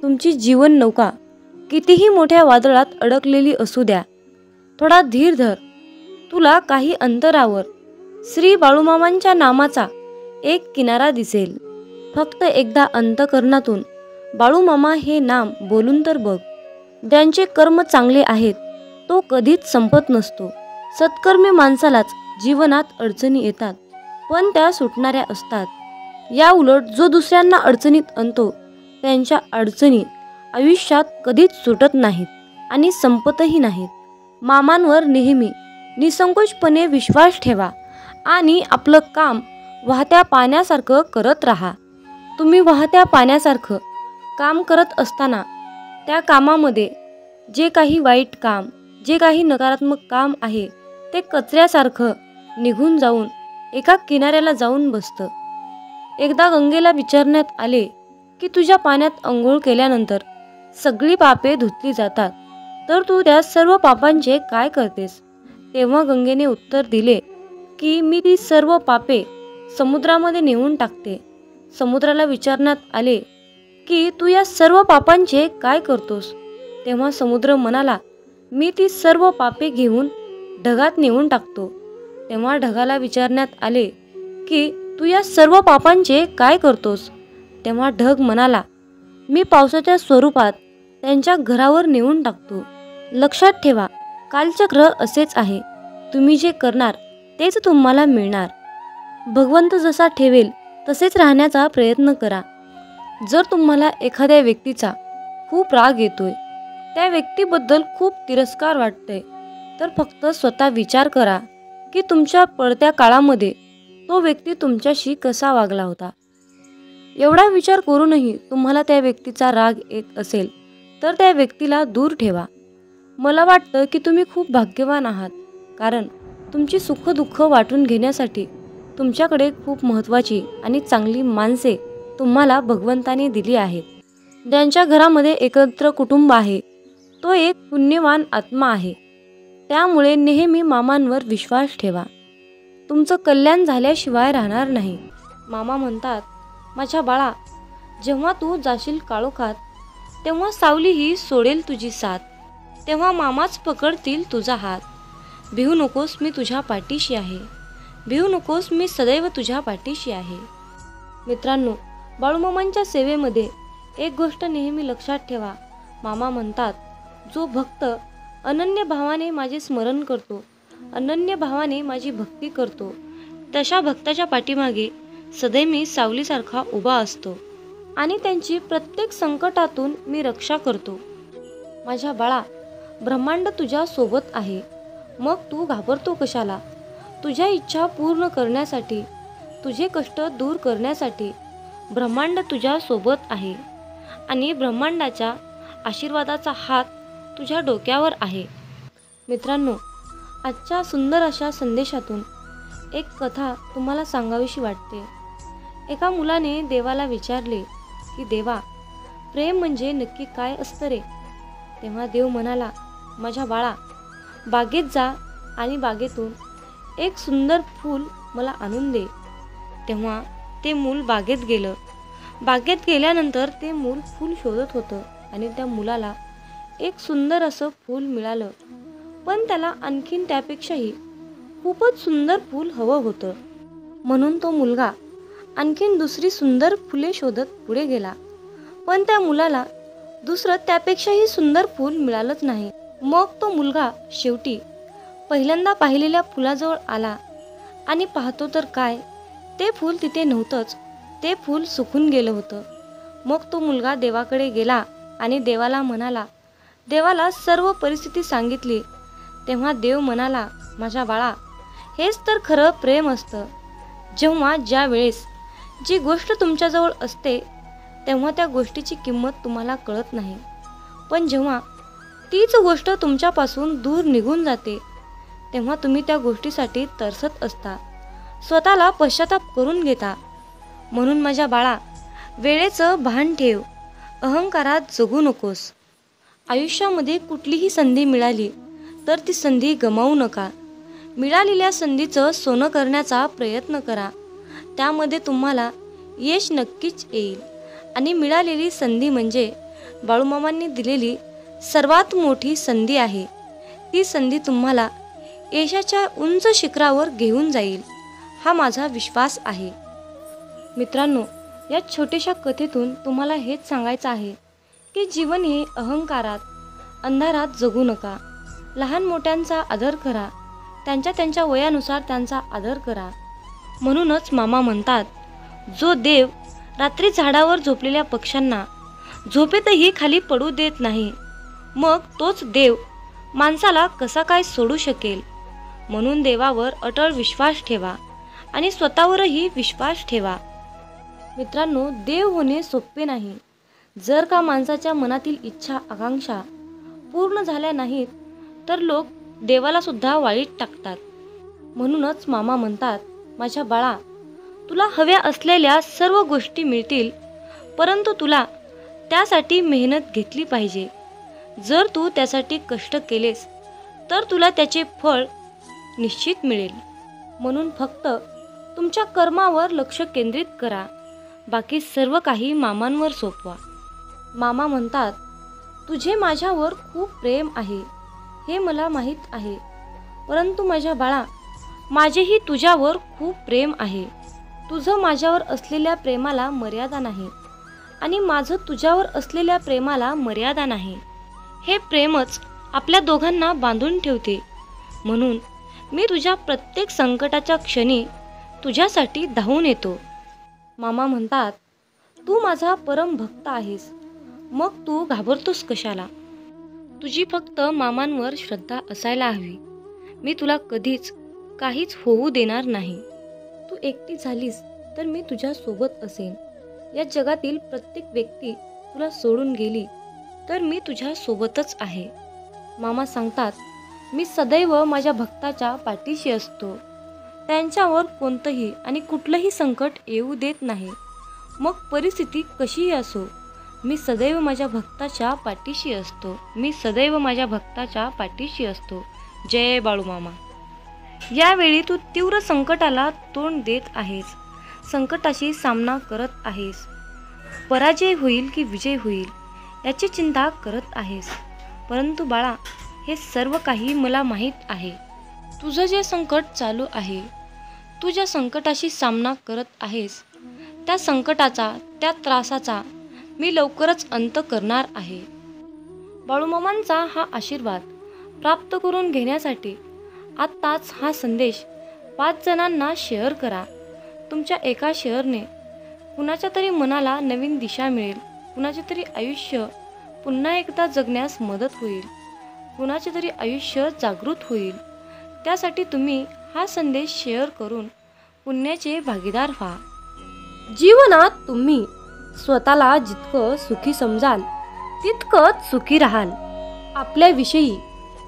तुमची जीवन नौका कितीही मोठ्या वादळात अडकलेली असू द्या, थोडा धीर धर. तुला काही अंतरावर श्री बाळूमामांच्या नामाचा एक किनारा दिसेल. फक्त एकदा अंतःकरणातून बाळूमामा हे नाम बोलून तर बघ. ज्यांचे कर्म चांगले आहेत तो कधीच संपत नसतो. सत्कर्मी माणसालाच जीवनात अडचणी येतात, पण त्या सुटणाऱ्या असतात. या उलट जो दुसऱ्यांना अडचणीत आणतो त्यांच्या अडचणी आयुष्यात कधीच सुटत नाहीत आणि संपतही नाहीत. मामांवर नेहमी निसंकोचपणे विश्वास ठेवा आणि आपलं काम वाहत्या पाण्यासारखं करत राहा. तुम्ही वाहत्या पाण्यासारखं काम करत असताना त्या कामामध्ये जे काही वाईट काम, जे काही नकारात्मक काम आहे ते कचऱ्यासारखं निघून जाऊन एका किनाऱ्याला जाऊन बसतं. एकदा गंगेला विचारण्यात आले की तुझ्या पाण्यात अंघोळ केल्यानंतर सगळी पापे धुतली जातात, तर तू त्या सर्व पापांचे काय करतेस? तेव्हा गंगेने उत्तर दिले की मी ती सर्व पापे समुद्रामध्ये नेऊन टाकते. समुद्राला विचारण्यात आले की तू या सर्व पापांचे काय करतोस? तेव्हा समुद्र म्हणाला, मी ती सर्व पापे घेऊन ढगात नेऊन टाकतो. तेव्हा ढगाला विचारण्यात आले की तू या सर्व पापांचे काय करतोस? तेव्हा ढग म्हणाला, मी पावसाच्या स्वरूपात त्यांच्या घरावर नेऊन टाकतो. लक्षात ठेवा, कालचक्र असेच आहे. तुम्ही जे करणार तेच तुम्हाला मिळणार. भगवंत जसा ठेवेल तसेच राहण्याचा प्रयत्न करा. जर तुम्हाला एखाद्या व्यक्तीचा खूप राग येतोय, त्या व्यक्तीबद्दल खूप तिरस्कार वाटतंय, तर फक्त स्वतः विचार करा की तुमच्या पडत्या काळामध्ये तो व्यक्ती तुमच्याशी कसा वागला होता. एवढा विचार करूनही तुम्हाला त्या व्यक्तीचा राग येत असेल तर त्या व्यक्तीला दूर ठेवा. मला वाटतं की तुम्ही खूप भाग्यवान आहात, कारण तुमची सुखदुःख वाटून घेण्यासाठी तुमच्याकडे खूप महत्त्वाची आणि चांगली माणसे तुम्हाला भगवंताने दिली आहेत. ज्यांच्या घरामध्ये एकत्र कुटुंब आहे तो एक पुण्यवान आत्मा आहे. त्यामुळे नेहमी मामांवर विश्वास ठेवा. तुमचं कल्याण झाल्याशिवाय राहणार नाही. मामा म्हणतात, माझ्या बाळा, जेव्हा तू जाशील काळोखात तेव्हा सावली ही सोडेल तुझी साथ. तेव्हा मामाच पकडतील तुझा हात. भिवू नकोस, मी तुझ्या पाठीशी आहे. भिवू नकोस, मी सदैव तुझ्या पाठीशी आहे. मित्रांनो, बाळूमामांच्या सेवेमध्ये एक गोष्ट नेहमी लक्षात ठेवा. मामा म्हणतात, जो भक्त अनन्य भावाने माझे स्मरण करतो, अनन्य भावाने माझी भक्ती करतो, तशा भक्ताच्या पाठीमागे सदैव मी सावलीसारखा उभा असतो आणि त्यांची प्रत्येक संकटातून मी रक्षा करतो. माझ्या बाळा, ब्रह्मांड तुझ्या सोबत आहे, मग तू घाबरतो कशाला? तुझ्या इच्छा पूर्ण करण्यासाठी, तुझे कष्ट दूर करण्यासाठी ब्रह्मांड तुझ्या सोबत आहे आणि ब्रह्मांडाच्या आशीर्वादाचा हात तुझ्या डोक्यावर आहे. मित्रांनो, आजच्या सुंदर अशा संदेशातून एक कथा तुम्हाला सांगावीशी वाटते. एका मुलाने देवाला विचारले की देवा, प्रेम म्हणजे नक्की काय असतं रे? तेव्हा देव म्हणाला, माझ्या बाळा, बागेत जा आणि बागेतून एक सुंदर फूल मला आणून दे. तेव्हा ते मूल बागेत गेलं. बागेत गेल्यानंतर ते मूल फूल शोधत होतं आणि त्या मुलाला एक सुंदर असं फूल मिळालं, पण त्याला आणखीन त्यापेक्षाही खूपच सुंदर फूल हवं होतं. म्हणून तो मुलगा आणखीन दुसरी सुंदर फुले शोधत पुढे गेला, पण त्या मुलाला दुसरं त्यापेक्षाही सुंदर फूल मिळालंच नाही. मग तो मुलगा शेवटी पहिल्यांदा पाहिलेल्या फुलाजवळ आला आणि पाहतो तर काय, ते फूल तिथे नव्हतंच. ते फूल सुकून गेलं होतं. मग तो मुलगा देवाकडे गेला आणि देवाला म्हणाला, देवाला सर्व परिस्थिती सांगितली. तेव्हा देव म्हणाला, माझ्या बाळा, हेच तर खरं प्रेम असतं. जेव्हा ज्या वेळेस जी गोष्ट तुमच्याजवळ असते तेव्हा त्या गोष्टीची किंमत तुम्हाला कळत नाही, पण जेव्हा तीच गोष्ट तुमच्यापासून दूर निघून जाते तेव्हा तुम्ही त्या गोष्टीसाठी तरसत असता, स्वतःला पश्चाताप करून घेता. म्हणून माझ्या बाळा, वेळेचं भान ठेव, अहंकारात जगू नकोस. आयुष्यामध्ये कुठलीही संधी मिळाली तर ती संधी गमावू नका. मिळालेल्या संधीचं सोनं करण्याचा प्रयत्न करा. त्यामध्ये तुम्हाला यश नक्कीच येईल. आणि मिळालेली संधी म्हणजे बाळूमामांनी दिलेली सर्वात मोठी संधी आहे. ती संधी तुम्हाला यशाच्या उंच शिखरावर घेऊन जाईल, हा माझा विश्वास आहे. मित्रांनो, या छोट्याशा कथेतून तुम्हाला हेच सांगायचं आहे की जीवन हे अहंकारात, अंधारात जगू नका. लहान मोठ्यांचा आदर करा, त्यांच्या वयानुसार त्यांचा आदर करा. म्हणूनच मामा म्हणतात, जो देव रात्री झाडावर झोपलेल्या पक्ष्यांना झोपेतही खाली पडू देत नाही, मग तोच देव माणसाला कसा काय सोडू शकेल? म्हणून देवावर अटळ विश्वास ठेवा आणि स्वतःवरही विश्वास ठेवा. मित्रांनो, देव होणे सोपे नाही. जर का माणसाच्या मनातील इच्छा, आकांक्षा पूर्ण झाल्या नाहीत तर लोक देवाला सुद्धा वाळीत टाकतात. म्हणूनच मामा म्हणतात, माझ्या बाळा, तुला हव्या असलेल्या सर्व गोष्टी मिळतील, परंतु तुला त्यासाठी मेहनत घेतली पाहिजे. जर तू त्यासाठी कष्ट केलेस तर तुला त्याचे फळ निश्चित मिळेल. म्हणून फक्त तुमच्या कर्मावर लक्ष केंद्रित करा, बाकी सर्व काही मामांवर सोपवा. मामा म्हणतात, तुझे माझ्यावर खूप प्रेम आहे हे मला माहीत आहे, परंतु माझ्या बाळा, माझेही तुझ्यावर खूप प्रेम आहे. तुझं माझ्यावर असलेल्या प्रेमाला मर्यादा नाही आणि माझं तुझ्यावर असलेल्या प्रेमाला मर्यादा नाही. हे प्रेमच आपल्या दोघांना बांधून ठेवते. म्हणून मी तुझ्या प्रत्येक संकटाच्या क्षणी तुझ्यासाठी धावून येतो. मामा म्हणतात, तू माझा परम भक्त आहेस, मग तू घाबरतोस कशाला? तुझी फक्त मामांवर श्रद्धा असायला हवी. मी तुला कधीच काहीच होऊ देणार नाही. तू एकटी झालीस तर मी तुझ्या सोबत असेन. या जगातील प्रत्येक व्यक्ती तुला सोडून गेली तर मी तुझ्या सोबतच आहे. मामा सांगतात, मी सदैव माझ्या भक्ताच्या पाठीशी असतो. त्यांच्यावर कोणतंही आणि कुठलंही संकट येऊ देत नाही. मग परिस्थिती कशीही असो, मी सदैव माझ्या भक्ताच्या पाठीशी असतो. मी सदैव माझ्या भक्ताच्या पाठीशी असतो. जय बाळूमामा. यावेळी तू तीव्र संकटाला तोंड देत आहेस, संकटाशी सामना करत आहेस. पराजय होईल की विजय होईल याची चिंता करत आहेस. परंतु बाळा, हे सर्व काही मला माहीत आहे. तुझं जे संकट चालू आहे, तू ज्या संकटाशी सामना करत आहेस, त्या संकटाचा, त्या त्रासाचा मी लवकरच अंत करणार आहे. बाळूमामांचा हा आशीर्वाद प्राप्त करून घेण्यासाठी आत्ताच हा संदेश 5 जणांना शेअर करा. तुमच्या एका शेअरने कुणाच्या तरी मनाला नवीन दिशा मिळेल, कुणाचे तरी आयुष्य पुन्हा एकदा जगण्यास मदत होईल, कुणाचे तरी आयुष्य जागृत होईल. त्यासाठी तुम्ही हा संदेश शेअर करून पुण्याचे भागीदार व्हा. जीवनात तुम्ही स्वतःला जितकं सुखी समजाल तितकंच सुखी राहाल. आपल्याविषयी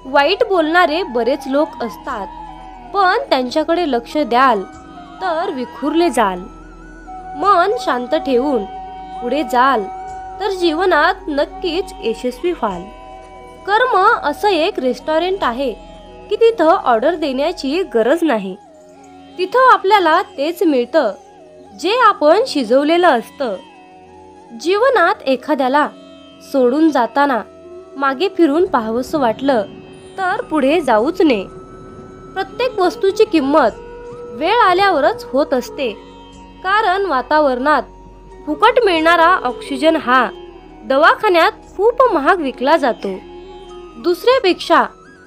वाईट बोलणारे बरेच लोक असतात, पण त्यांच्याकडे लक्ष द्याल तर विखुरले जाल. मन शांत ठेवून पुढे जाल तर जीवनात नक्कीच यशस्वी व्हाल. कर्म असं एक रेस्टॉरंट आहे की तिथं ऑर्डर देण्याची गरज नाही. तिथं आपल्याला तेच मिळतं जे आपण शिजवलेलं असतं. जीवनात एखाद्याला सोडून जाताना मागे फिरून पाहावंसं वाटलं तर पुढे जाऊच नये. प्रत्येक वस्तूची किंमत वेळ आल्यावरच होत असते, कारण वातावरणात फुकट मिळणारा ऑक्सिजन हा दवाखान्यात खूप महाग विकला जातो. दुसऱ्यापेक्षा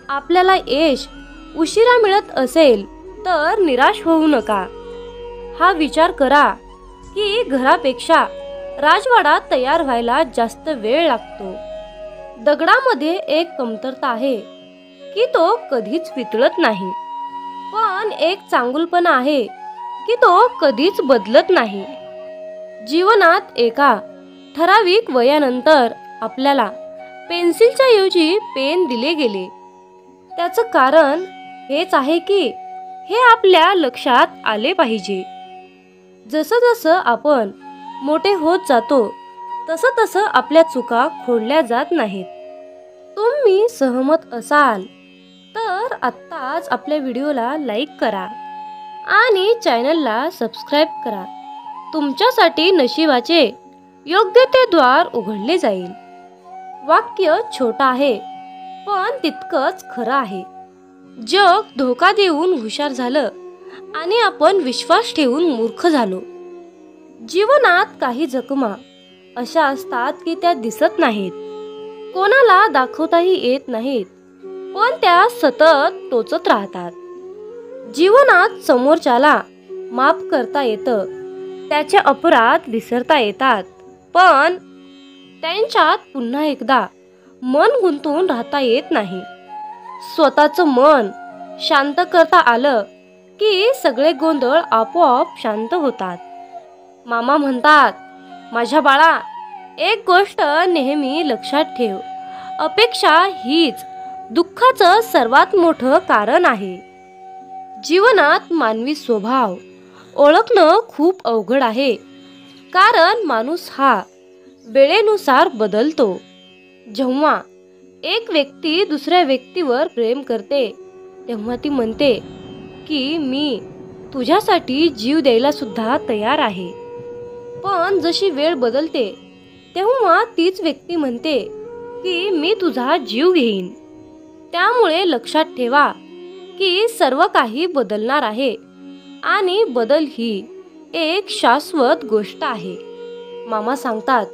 आपल्याला यश उशिरा मिळत असेल तर निराश होऊ नका. हा विचार करा की घरापेक्षा राजवाडा तयार व्हायला जास्त वेळ लागतो. दगडामध्ये एक कमतरता आहे की तो कधीच वितळत नाही, पण एक चांगुलपणा आहे की तो कधीच बदलत नाही. जीवनात एका ठराविक वयानंतर आपल्याला पेन्सिलच्या ऐवजी पेन दिले गेले. त्याचं कारण हेच आहे की हे आपल्या लक्षात आले पाहिजे. जसं जसं आपण मोठे होत जातो तसं तसं आपल्या चुका खोडल्या जात नाहीत. तुम्ही सहमत असाल तर आत्ताच आपल्या व्हिडिओला लाईक करा आणि चॅनलला सबस्क्राईब करा. तुमच्यासाठी नशिबाचे योग्य ते द्वार उघडले जाईल. वाक्य छोटं आहे पण तितकंच खरं आहे. जग धोका देऊन हुशार झालं आणि आपण विश्वास ठेवून मूर्ख झालो. जीवनात काही जखमा अशा असतात की त्या दिसत नाहीत, कोणाला दाखवताही येत नाहीत, पण त्या सतत टोचत राहतात. जीवनात समोरच्याला माफ करता येतं, त्याचे अपराध विसरता येतात, पण त्यांच्यात पुन्हा एकदा मन गुंतवून राहता येत नाही. स्वतःचं मन शांत करता आलं की सगळे गोंधळ आपोआप शांत होतात. मामा म्हणतात, माझ्या बाळा, एक गोष्ट नेहमी लक्षात ठेव, अपेक्षा हीच दुःखाचं सर्वात मोठं कारण आहे. जीवनात मानवी स्वभाव ओळखणं खूप अवघड आहे, कारण माणूस हा वेळेनुसार बदलतो. जेव्हा एक व्यक्ती दुसऱ्या व्यक्तीवर प्रेम करते तेव्हा ती म्हणते की मी तुझ्यासाठी जीव द्यायला सुद्धा तयार आहे. पण जशी वेळ बदलते तेव्हा तीच व्यक्ती म्हणते की मी तुझा जीव घेईन. त्यामुळे लक्षात ठेवा की सर्व काही बदलणार आहे आणि बदल ही एक शाश्वत गोष्ट आहे. मामा सांगतात,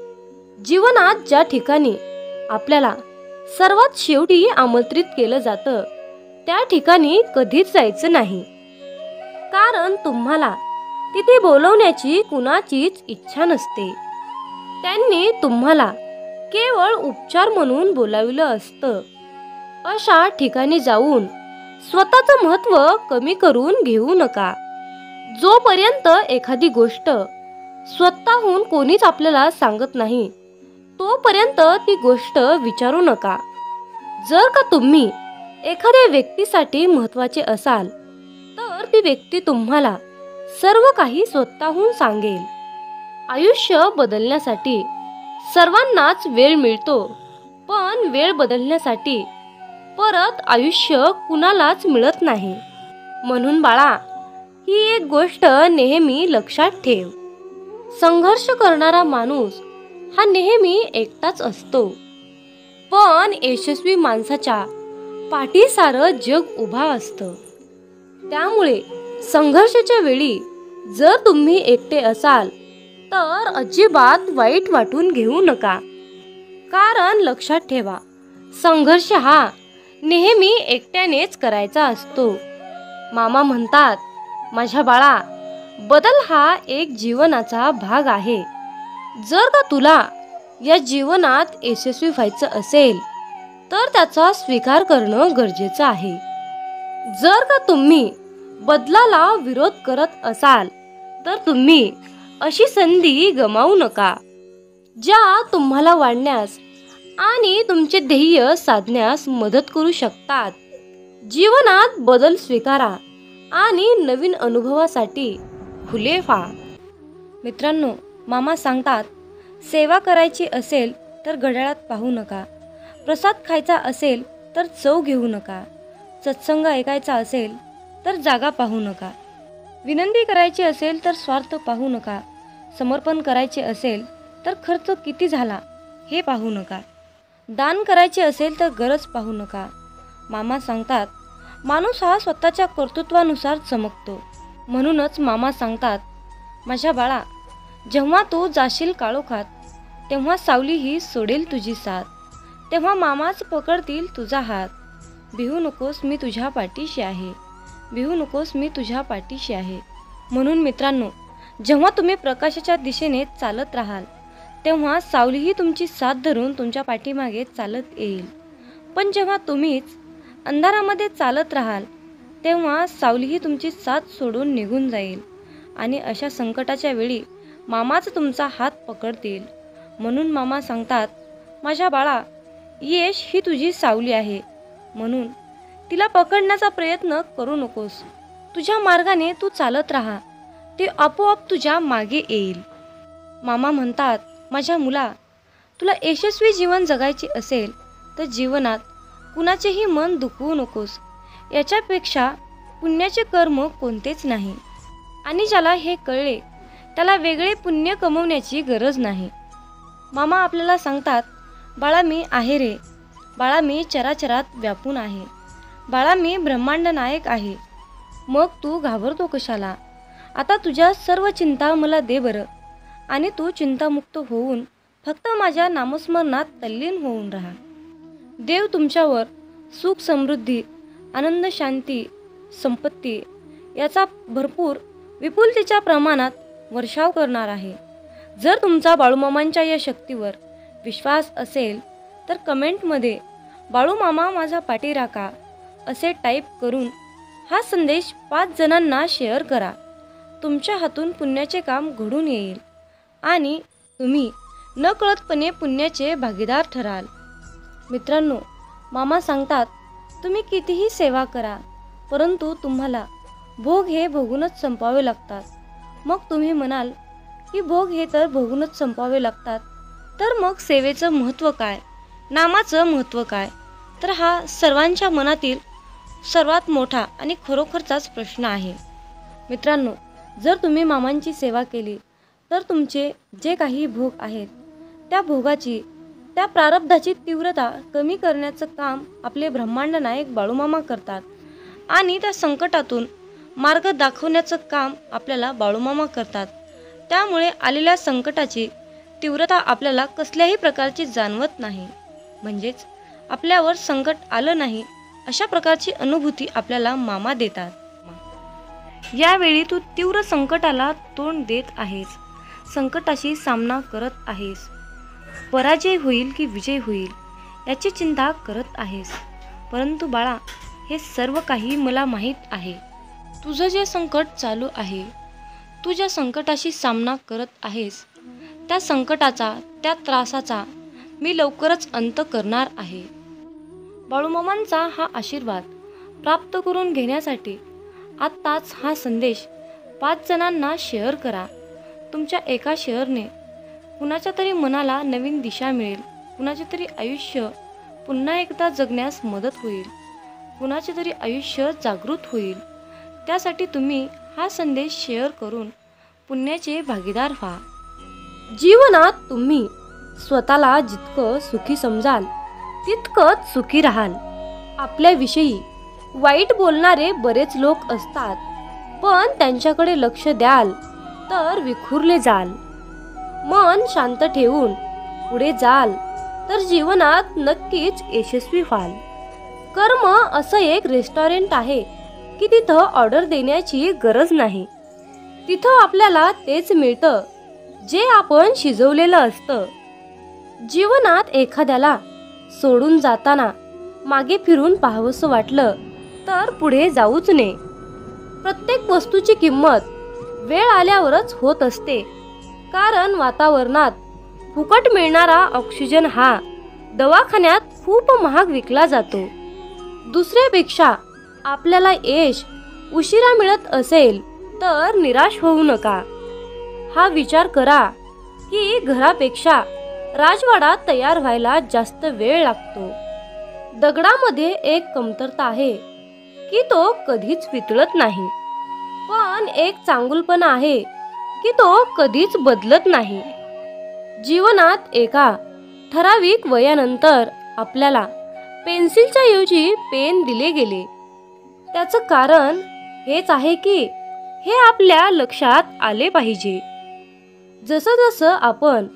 जीवनात ज्या ठिकाणी आपल्याला सर्वात शेवटी आमंत्रित केलं जातं त्या ठिकाणी कधीच जायचं नाही, कारण तुम्हाला तिथे बोलवण्याची कुणाचीच इच्छा नसते. त्यांनी तुम्हाला केवळ उपचार म्हणून बोलाविलं असतं. अशा ठिकाणी जाऊन स्वतःचं महत्त्व कमी करून घेऊ नका. जोपर्यंत एखादी गोष्ट स्वतःहून कोणीच आपल्याला सांगत नाही तोपर्यंत ती गोष्ट विचारू नका. जर का तुम्ही एखाद्या व्यक्तीसाठी महत्त्वाचे असाल तर ती व्यक्ती तुम्हाला सर्व काही स्वतःहून सांगेल. आयुष्य बदलण्यासाठी सर्वांनाच वेळ मिळतो, पण वेळ बदलण्यासाठी परत आयुष्य कुणालाच मिळत नाही. म्हणून बाळा, ही एक गोष्ट नेहमी लक्षात ठेव. संघर्ष करणारा माणूस हा नेहमी एकटाच असतो, पण यशस्वी माणसाच्या पाठी सारं जग उभा असतं. त्यामुळे संघर्षाच्या वेळी जर तुम्ही एकटे असाल तर अजिबात वाईट वाटून घेऊ नका, कारण लक्षात ठेवा, संघर्ष हा नेहमी एकट्यानेच करायचा असतो. मामा म्हणतात, माझ्या बाळा, बदल हा एक जीवनाचा भाग आहे. जर का तुला या जीवनात यशस्वी व्हायचं असेल तर त्याचा स्वीकार करणं गरजेचं आहे. जर का तुम्ही बदलाला विरोध करत असाल तर तुम्ही अशी संधी गमावू नका, ज्या तुम्हाला वाढण्यास आणि तुमचे ध्येय साधण्यास मदत करू शकतात. जीवनात बदल स्वीकारा आणि नवीन अनुभवासाठी खुले व्हा. मित्रांनो, मामा सांगतात, सेवा करायची असेल तर घड्याळात पाहू नका, प्रसाद खायचा असेल तर चव घेऊ नका, सत्संग ऐकायचा असेल तर जागा पाहू नका, विनंती करायची असेल तर स्वार्थ पाहू नका, समर्पण करायचे असेल तर खर्च किती झाला हे पाहू नका, दान करायचे असेल तर गरज पाहू नका. मामा सांगतात, माणूस हा स्वतःच्या कर्तृत्वानुसार चमकतो. म्हणूनच मामा सांगतात, माझ्या बाळा, जेव्हा तू जाशील काळोखात तेव्हा सावली ही सोडेल तुझी साथ, तेव्हा मामाच पकडतील तुझा हात. भिवू नकोस, मी तुझ्या पाठीशी आहे, भिवू नकोस, मी तुझ्या पाठीशी आहे. म्हणून मित्रांनो, जेव्हा तुम्ही प्रकाशाच्या दिशेने चालत राहाल तेव्हा सावलीही तुमची साथ धरून तुमच्या पाठीमागे चालत येईल. पण जेव्हा तुम्हीच अंधारामध्ये चालत राहाल तेव्हा सावलीही तुमची साथ सोडून निघून जाईल आणि अशा संकटाच्या वेळी मामाच तुमचा हात पकडतील. म्हणून मामा सांगतात, माझ्या बाळा, यश ही तुझी सावली आहे, म्हणून तिला पकडण्याचा प्रयत्न करू नकोस. तुझ्या मार्गाने तू चालत राहा, ते आपोआप तुझ्या मागे येईल. मामा म्हणतात, माझ्या मुला, तुला यशस्वी जीवन जगायचे असेल तर जीवनात कुणाचेही मन दुखवू नकोस. याच्यापेक्षा पुण्याचे कर्म कोणतेच नाही. आणि ज्याला हे कळले त्याला वेगळे पुण्य कमवण्याची गरज नाही. मामा आपल्याला सांगतात, बाळा, मी आहे रे बाळा, मी चराचरात व्यापून आहे. बाळा, मी ब्रह्मांड नायक आहे. मग तू घाबरतो कशाला? आता तुझ्या सर्व चिंता मला दे बरं, आणि तू चिंतामुक्त होऊन फक्त माझ्या नामस्मरणात तल्लीन होऊन राहा. देव तुमच्यावर सुख, समृद्धी, आनंद, शांती, संपत्ती याचा भरपूर विपुलतेच्या प्रमाणात वर्षाव करणार आहे. जर तुमचा बाळूमामांच्या या शक्तीवर विश्वास असेल तर कमेंटमध्ये बाळूमामा माझा पाठी राखा असे टाईप करून हा संदेश 5 जणांना शेअर करा. तुमच्या हातून पुण्याचे काम घडून येईल आणि तुम्ही नकळतपणे पुण्याचे भागीदार ठराल. मित्रांनो, मामा सांगतात तुम्ही कितीही सेवा करा, परंतु तुम्हाला भोग हे भोगूनच संपवावे लागतात. मग तुम्ही म्हणाल की भोग हे तर भोगूनच संपवावे लागतात, तर मग सेवेचं महत्त्व काय, नामाचं महत्त्व काय? तर हा सर्वांच्या मनातील सर्वात मोठा आणि खरोखरचाच प्रश्न आहे. मित्रांनो, जर तुम्ही मामांची सेवा केली तर तुमचे जे काही भोग आहेत त्या भोगाची, त्या प्रारब्धाची तीव्रता कमी करण्याचं काम आपले ब्रह्मांड नायक बाळूमामा करतात. आणि त्या संकटातून मार्ग दाखवण्याचं काम आपल्याला बाळूमामा करतात. त्यामुळे आलेल्या संकटाची तीव्रता आपल्याला कसल्याही प्रकारची जाणवत नाही. म्हणजेच आपल्यावर संकट आलं नाही अशा प्रकारची अनुभूती आपल्याला मामा देतात. यावेळी तू तीव्र संकटाला तोंड देत आहेस, संकटाशी सामना करत आहेस. पराजय होईल की विजय होईल याची चिंता करत आहेस. परंतु बाळा, हे सर्व काही मला माहीत आहे. तुझं जे संकट चालू आहे, तू ज्या संकटाशी सामना करत आहेस, त्या संकटाचा, त्या त्रासाचा मी लवकरच अंत करणार आहे. बाळूमामांचा हा आशीर्वाद प्राप्त करून घेण्यासाठी आत्ताच हा संदेश 5 जणांना शेअर करा. तुमच्या एका शेअरने कुणाच्या तरी मनाला नवीन दिशा मिळेल, कुणाचे तरी आयुष्य पुन्हा एकदा जगण्यास मदत होईल, कुणाचे तरी आयुष्य जागृत होईल. त्यासाठी तुम्ही हा संदेश शेअर करून पुण्याचे भागीदार व्हा. जीवनात तुम्ही स्वतःला जितकं सुखी समजाल तितकंच सुखी राहाल. आपल्याविषयी वाईट बोलणारे बरेच लोक असतात, पण त्यांच्याकडे लक्ष द्याल तर विखुरले जाल. मन शांत ठेवून पुढे जाल तर जीवनात नक्कीच यशस्वी व्हाल. कर्म असं एक रेस्टॉरंट आहे की तिथं ऑर्डर देण्याची गरज नाही. तिथं आपल्याला तेच मिळतं जे आपण शिजवलेलं असतं. जीवनात एखाद्याला सोडून जाताना मागे फिरून पाहावंसं वाटलं तर पुढे जाऊच नये. प्रत्येक वस्तूची किंमत वेळ आल्यावरच होत असते, कारण वातावरणात फुकट मिळणारा ऑक्सिजन हा दवाखान्यात खूप महाग विकला जातो. दुसऱ्यापेक्षा आपल्याला यश उशिरा मिळत असेल तर निराश होऊ नका. हा विचार करा की घरापेक्षा राजवाडा तयार व्हायला जास्त वेळ लागतो. दगडामध्ये एक कमतरता आहे की तो कधीच वितळत नाही, पण एक चांगुलपणा आहे की तो कधीच बदलत नाही. जीवनात एका ठराविक वयानंतर आपल्याला पेन्सिलच्या ऐवजी पेन दिले गेले. त्याचं कारण हेच आहे की हे आपल्या लक्षात आले पाहिजे. जसं जसं आपण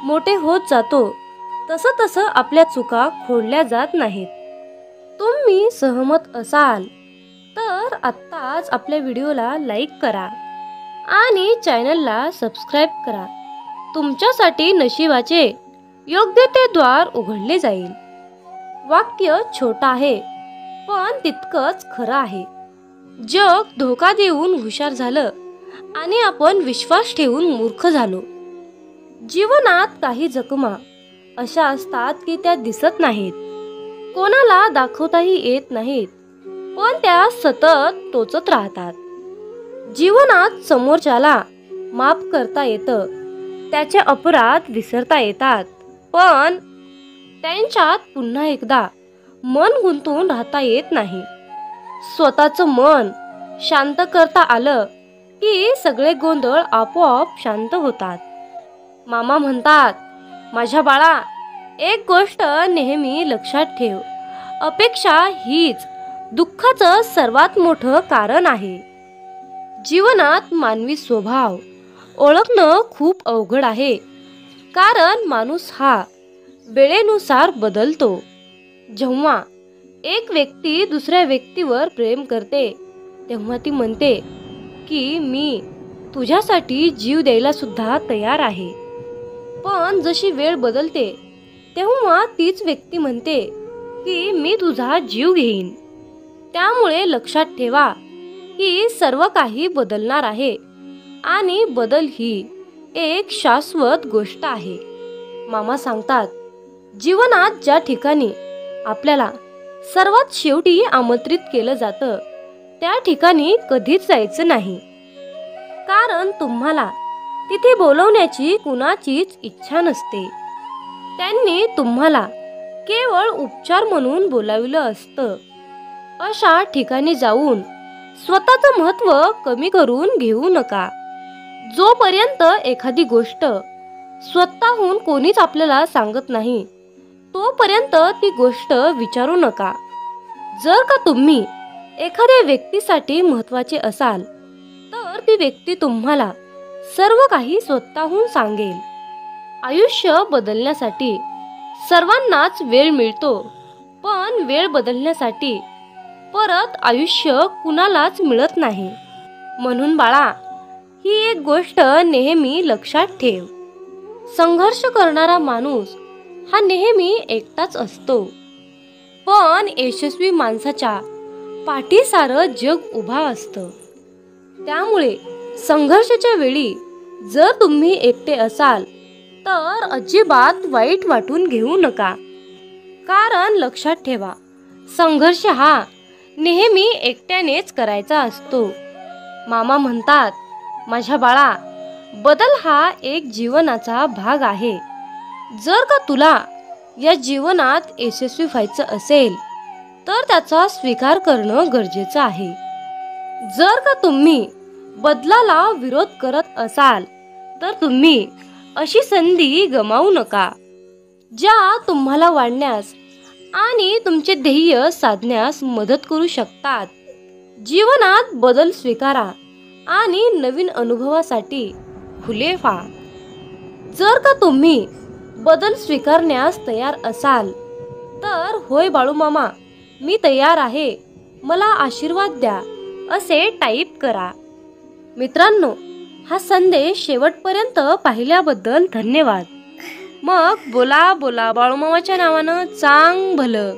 मोठे होत जातो तसं तसं आपल्या चुका खोडल्या जात नाहीत. तुम्ही सहमत असाल तर आत्ताच आपल्या व्हिडिओला लाईक करा आणि चॅनलला सबस्क्राईब करा. तुमच्यासाठी नशिबाचे योग्य ते द्वार उघडले जाईल. वाक्य छोटं आहे पण तितकंच खरं आहे. जग धोका देऊन हुशार झालं आणि आपण विश्वास ठेवून मूर्ख झालो. जीवनात काही जखमा अशा असतात की त्या दिसत नाहीत, कोणाला दाखवताही येत नाहीत, पण त्या सतत टोचत राहतात. जीवनात समोरच्याला माफ करता येतं, त्याचे अपराध विसरता येतात, पण त्यांच्यात पुन्हा एकदा मन गुंतून राहता येत नाही. स्वतःचं मन शांत करता आलं की सगळे गोंधळ आपोआप शांत होतात. मामा म्हणतात, माझ्या बाळा, एक गोष्ट नेहमी लक्षात ठेव, अपेक्षा हीच दुःखाचं सर्वात मोठं कारण आहे. जीवनात मानवी स्वभाव ओळखणं खूप अवघड आहे, कारण माणूस हा वेळेनुसार बदलतो. जेव्हा एक व्यक्ती दुसऱ्या व्यक्तीवर प्रेम करते तेव्हा ती म्हणते की मी तुझ्यासाठी जीव द्यायला सुद्धा तयार आहे. पण जशी वेळ बदलते तेव्हा तीच व्यक्ती म्हणते की मी तुझा जीव घेईन. त्यामुळे लक्षात ठेवा की सर्व काही बदलणार आहे आणि बदल ही एक शाश्वत गोष्ट आहे. मामा सांगतात, जीवनात ज्या ठिकाणी आपल्याला सर्वात शेवटी आमंत्रित केलं जातं त्या ठिकाणी कधीच जायचं नाही, कारण तुम्हाला तिथे बोलवण्याची कुणाचीच इच्छा नसते. त्यांनी तुम्हाला केवळ उपचार म्हणून बोलाविलं असतं. अशा ठिकाणी जाऊन स्वतःचं महत्त्व कमी करून घेऊ नका. जोपर्यंत एखादी गोष्ट स्वतःहून कोणीच आपल्याला सांगत नाही तोपर्यंत ती गोष्ट विचारू नका. जर का तुम्ही एखाद्या व्यक्तीसाठी महत्त्वाचे असाल तर ती व्यक्ती तुम्हाला सर्व काही स्वतःहून सांगेल. आयुष्य बदलण्यासाठी सर्वांनाच वेळ मिळतो, पण वेळ बदलण्यासाठी परत आयुष्य कुणालाच मिळत नाही. म्हणून बाळा, ही एक गोष्ट नेहमी लक्षात ठेव. संघर्ष करणारा माणूस हा नेहमी एकटाच असतो, पण यशस्वी माणसाच्या पाठीसारं जग उभा असतं. त्यामुळे संघर्षाच्या वेळी जर तुम्ही एकटे असाल तर अजिबात वाईट वाटून घेऊ नका, कारण लक्षात ठेवा, संघर्ष हा नेहमी एकट्यानेच करायचा असतो. मामा म्हणतात, माझ्या बाळा, बदल हा एक जीवनाचा भाग आहे. जर का तुला या जीवनात यशस्वी व्हायचं असेल तर त्याचा स्वीकार करणं गरजेचं आहे. जर का तुम्ही बदलाला विरोध करत असाल तर तुम्ही अशी संधी गमावू नका, ज्या तुम्हाला वाढण्यास आणि तुमचे ध्येय साधण्यास मदत करू शकतात. जीवनात बदल स्वीकारा आणि नवीन अनुभवासाठी खुले व्हा. जर का तुम्ही बदल स्वीकारण्यास तयार असाल तर होय बाळू मामा, मी तयार आहे, मला आशीर्वाद द्या, असे टाईप करा. मित्रांनो, हा संदेश शेवटपर्यंत पाहिल्याबद्दल धन्यवाद. मग बोला बोला बाळूमामाच्या नावानं चांग भलं.